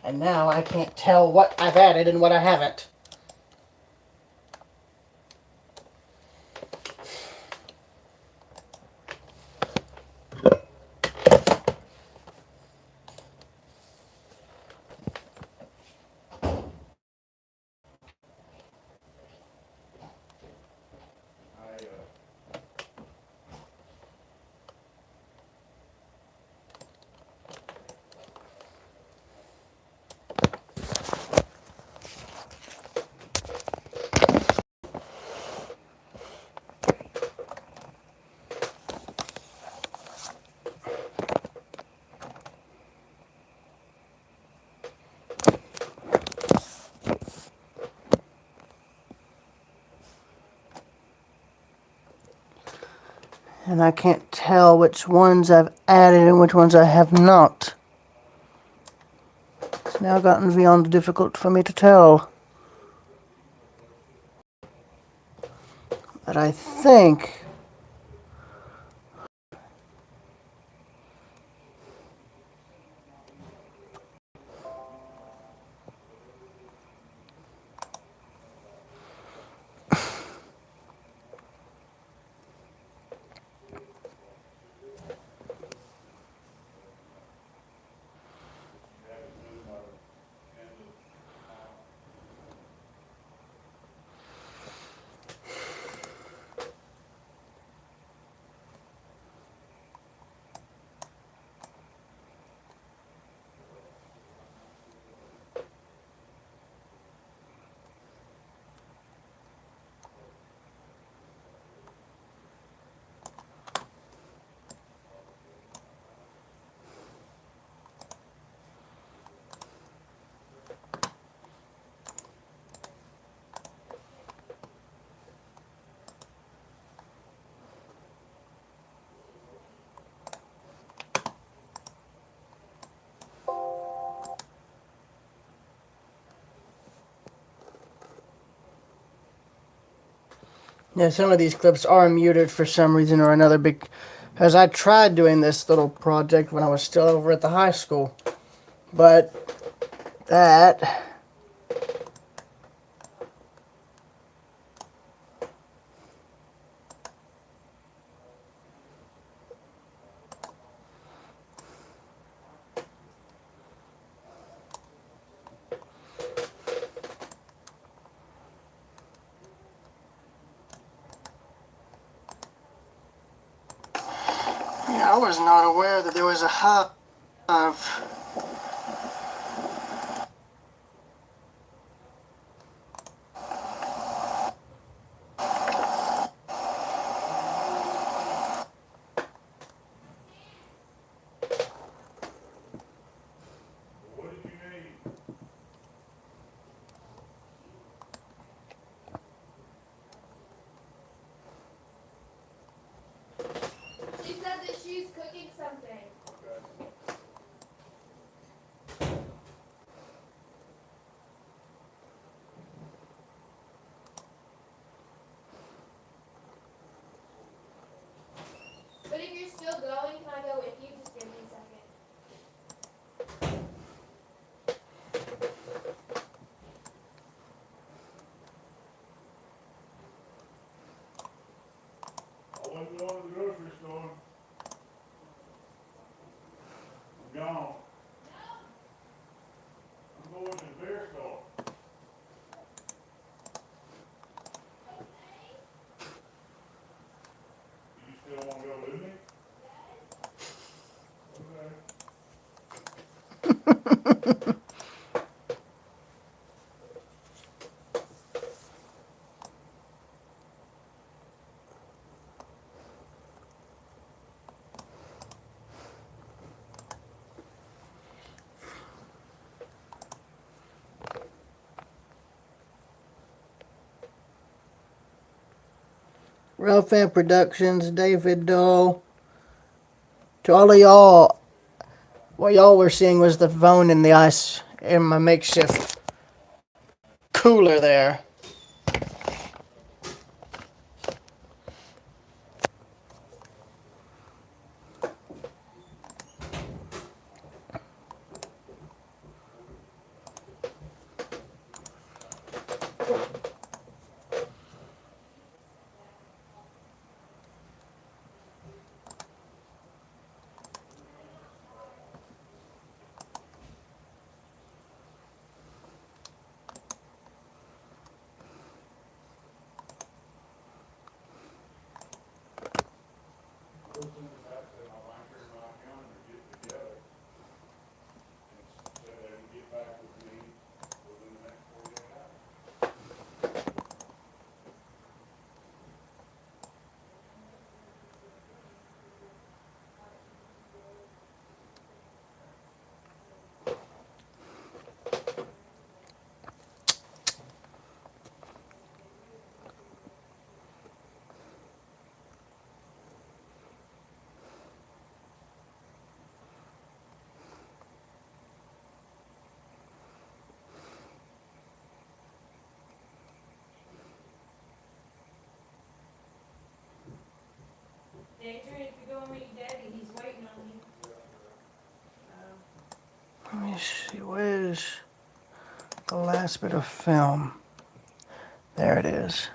And now I can't tell what I've added and what I haven't. And I can't tell which ones I've added and which ones I have not. It's now gotten beyond difficult for me to tell. But I think yeah, some of these clips are muted for some reason or another because I tried doing this little project when I was still over at the high school. But that I was not aware that there was a hive. She said that she's cooking something. But if you're still going, can I go with you? Just give me a second. I wasn't going to the grocery store. I'm gone. I'm going to the beer store. You still want to go with me? Okay. Ralph Fan Productions, David Doe. To all of y'all, what y'all were seeing was the phone in the ice in my makeshift cooler there. Let me see, where's the last bit of film? There it is.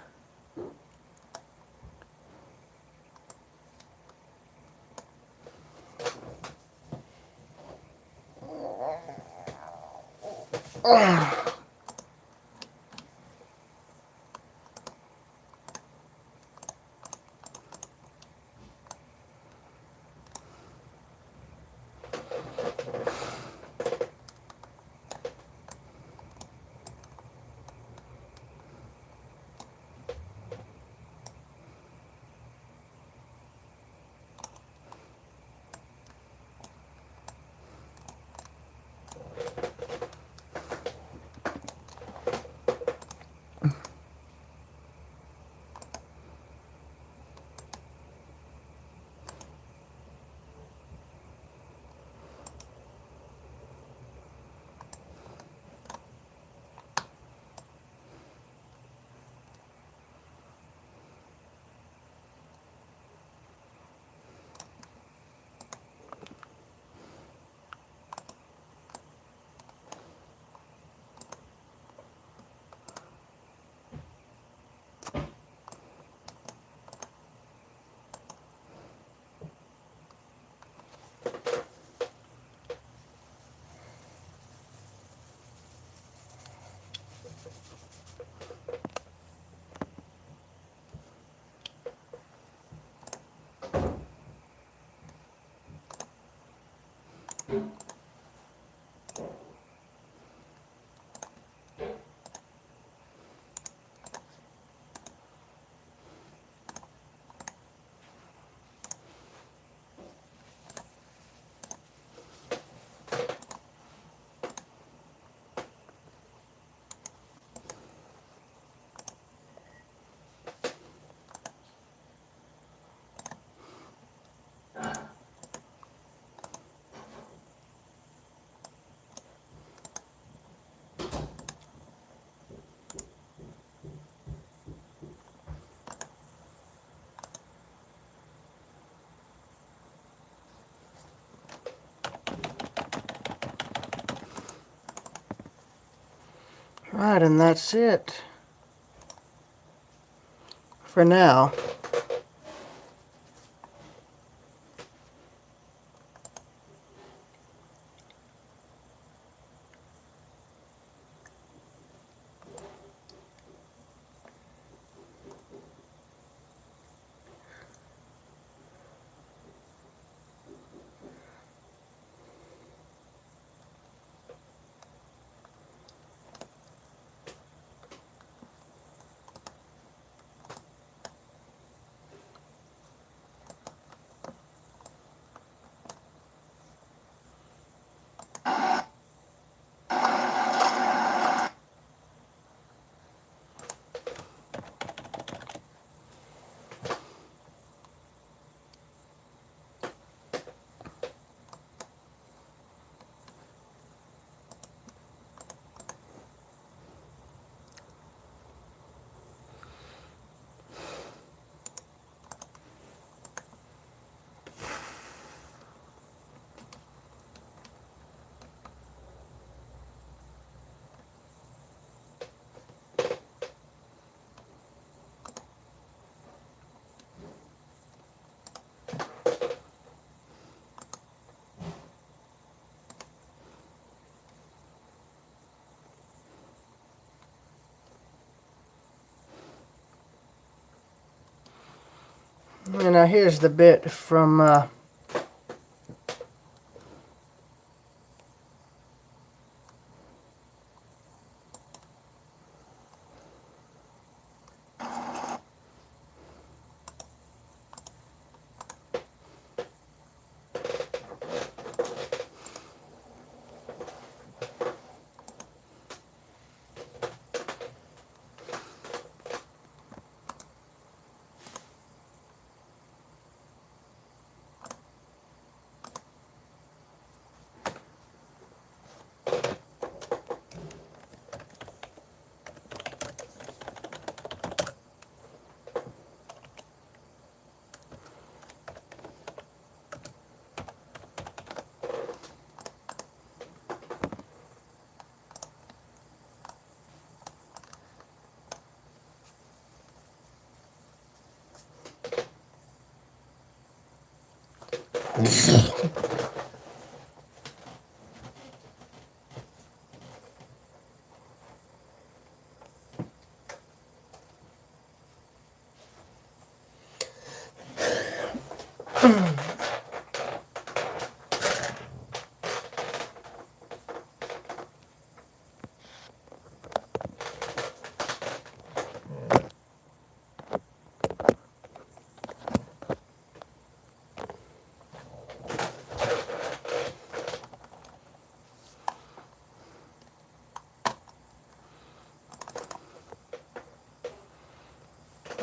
Right, and that's it for now. And now here's the bit from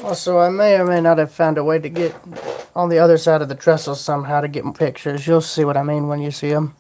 Also, I may or may not have found a way to get on the other side of the trestle somehow to get pictures. You'll see what I mean when you see them.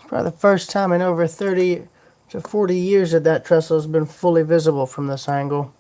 Probably the first time in over 30 to 40 years that that trestle has been fully visible from this angle.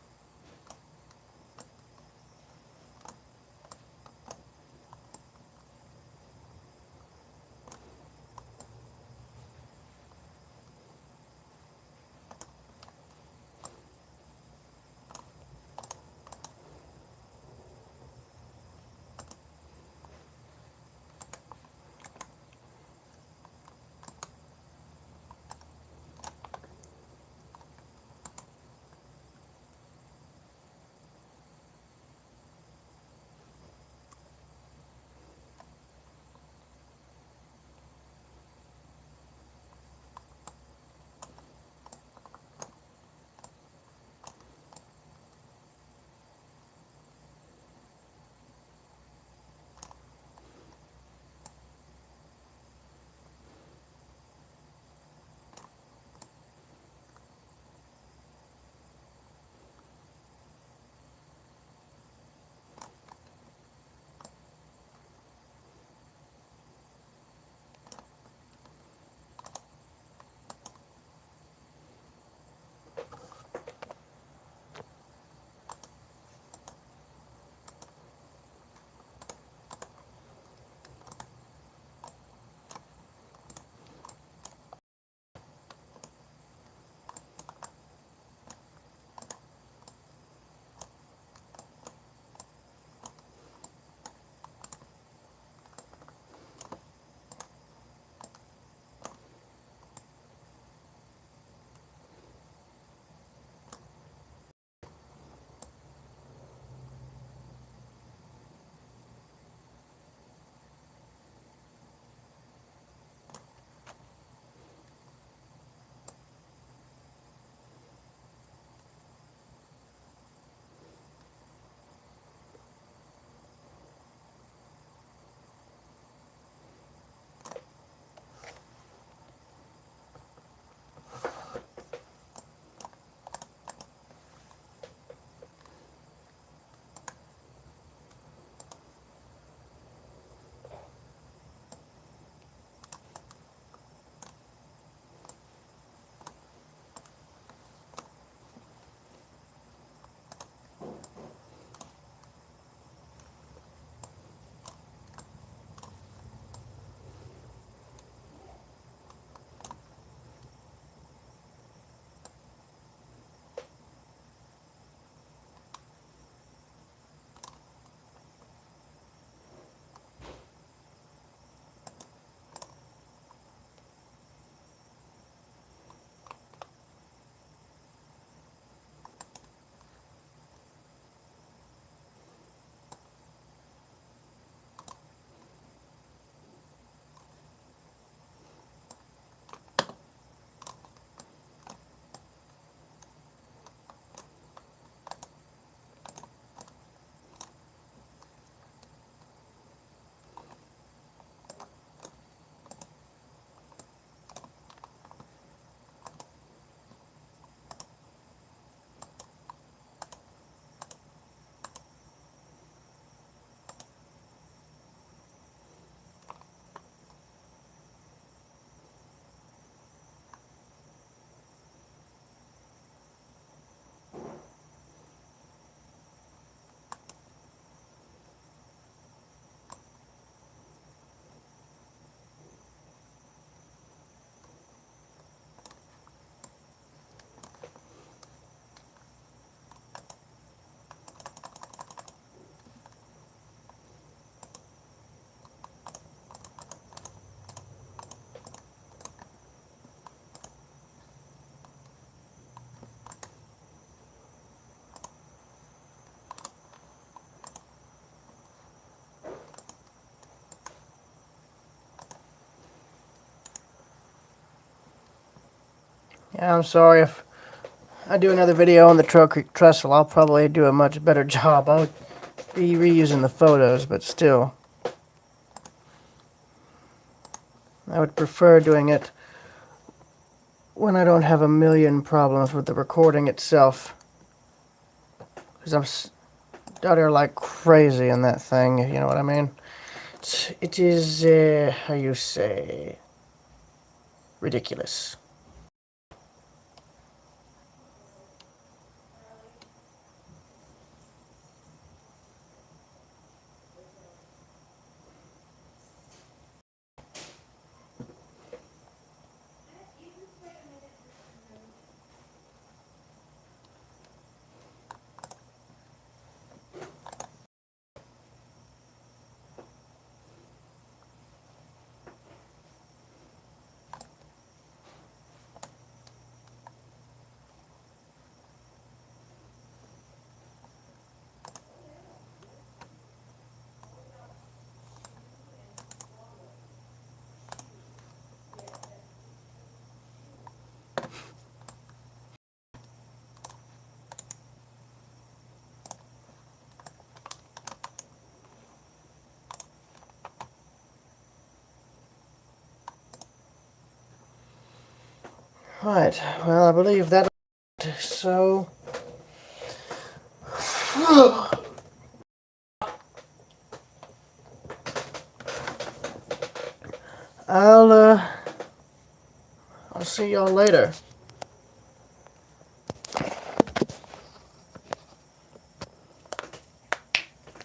Yeah, I'm sorry if I do another video on the Trail Creek Trestle. I'll probably do a much better job. I'll be reusing the photos, but still. I would prefer doing it when I don't have a million problems with the recording itself. Because I'm out there like crazy in that thing, you know what I mean? It is, how you say, ridiculous. Right, well, I believe that. So. I'll see y'all later.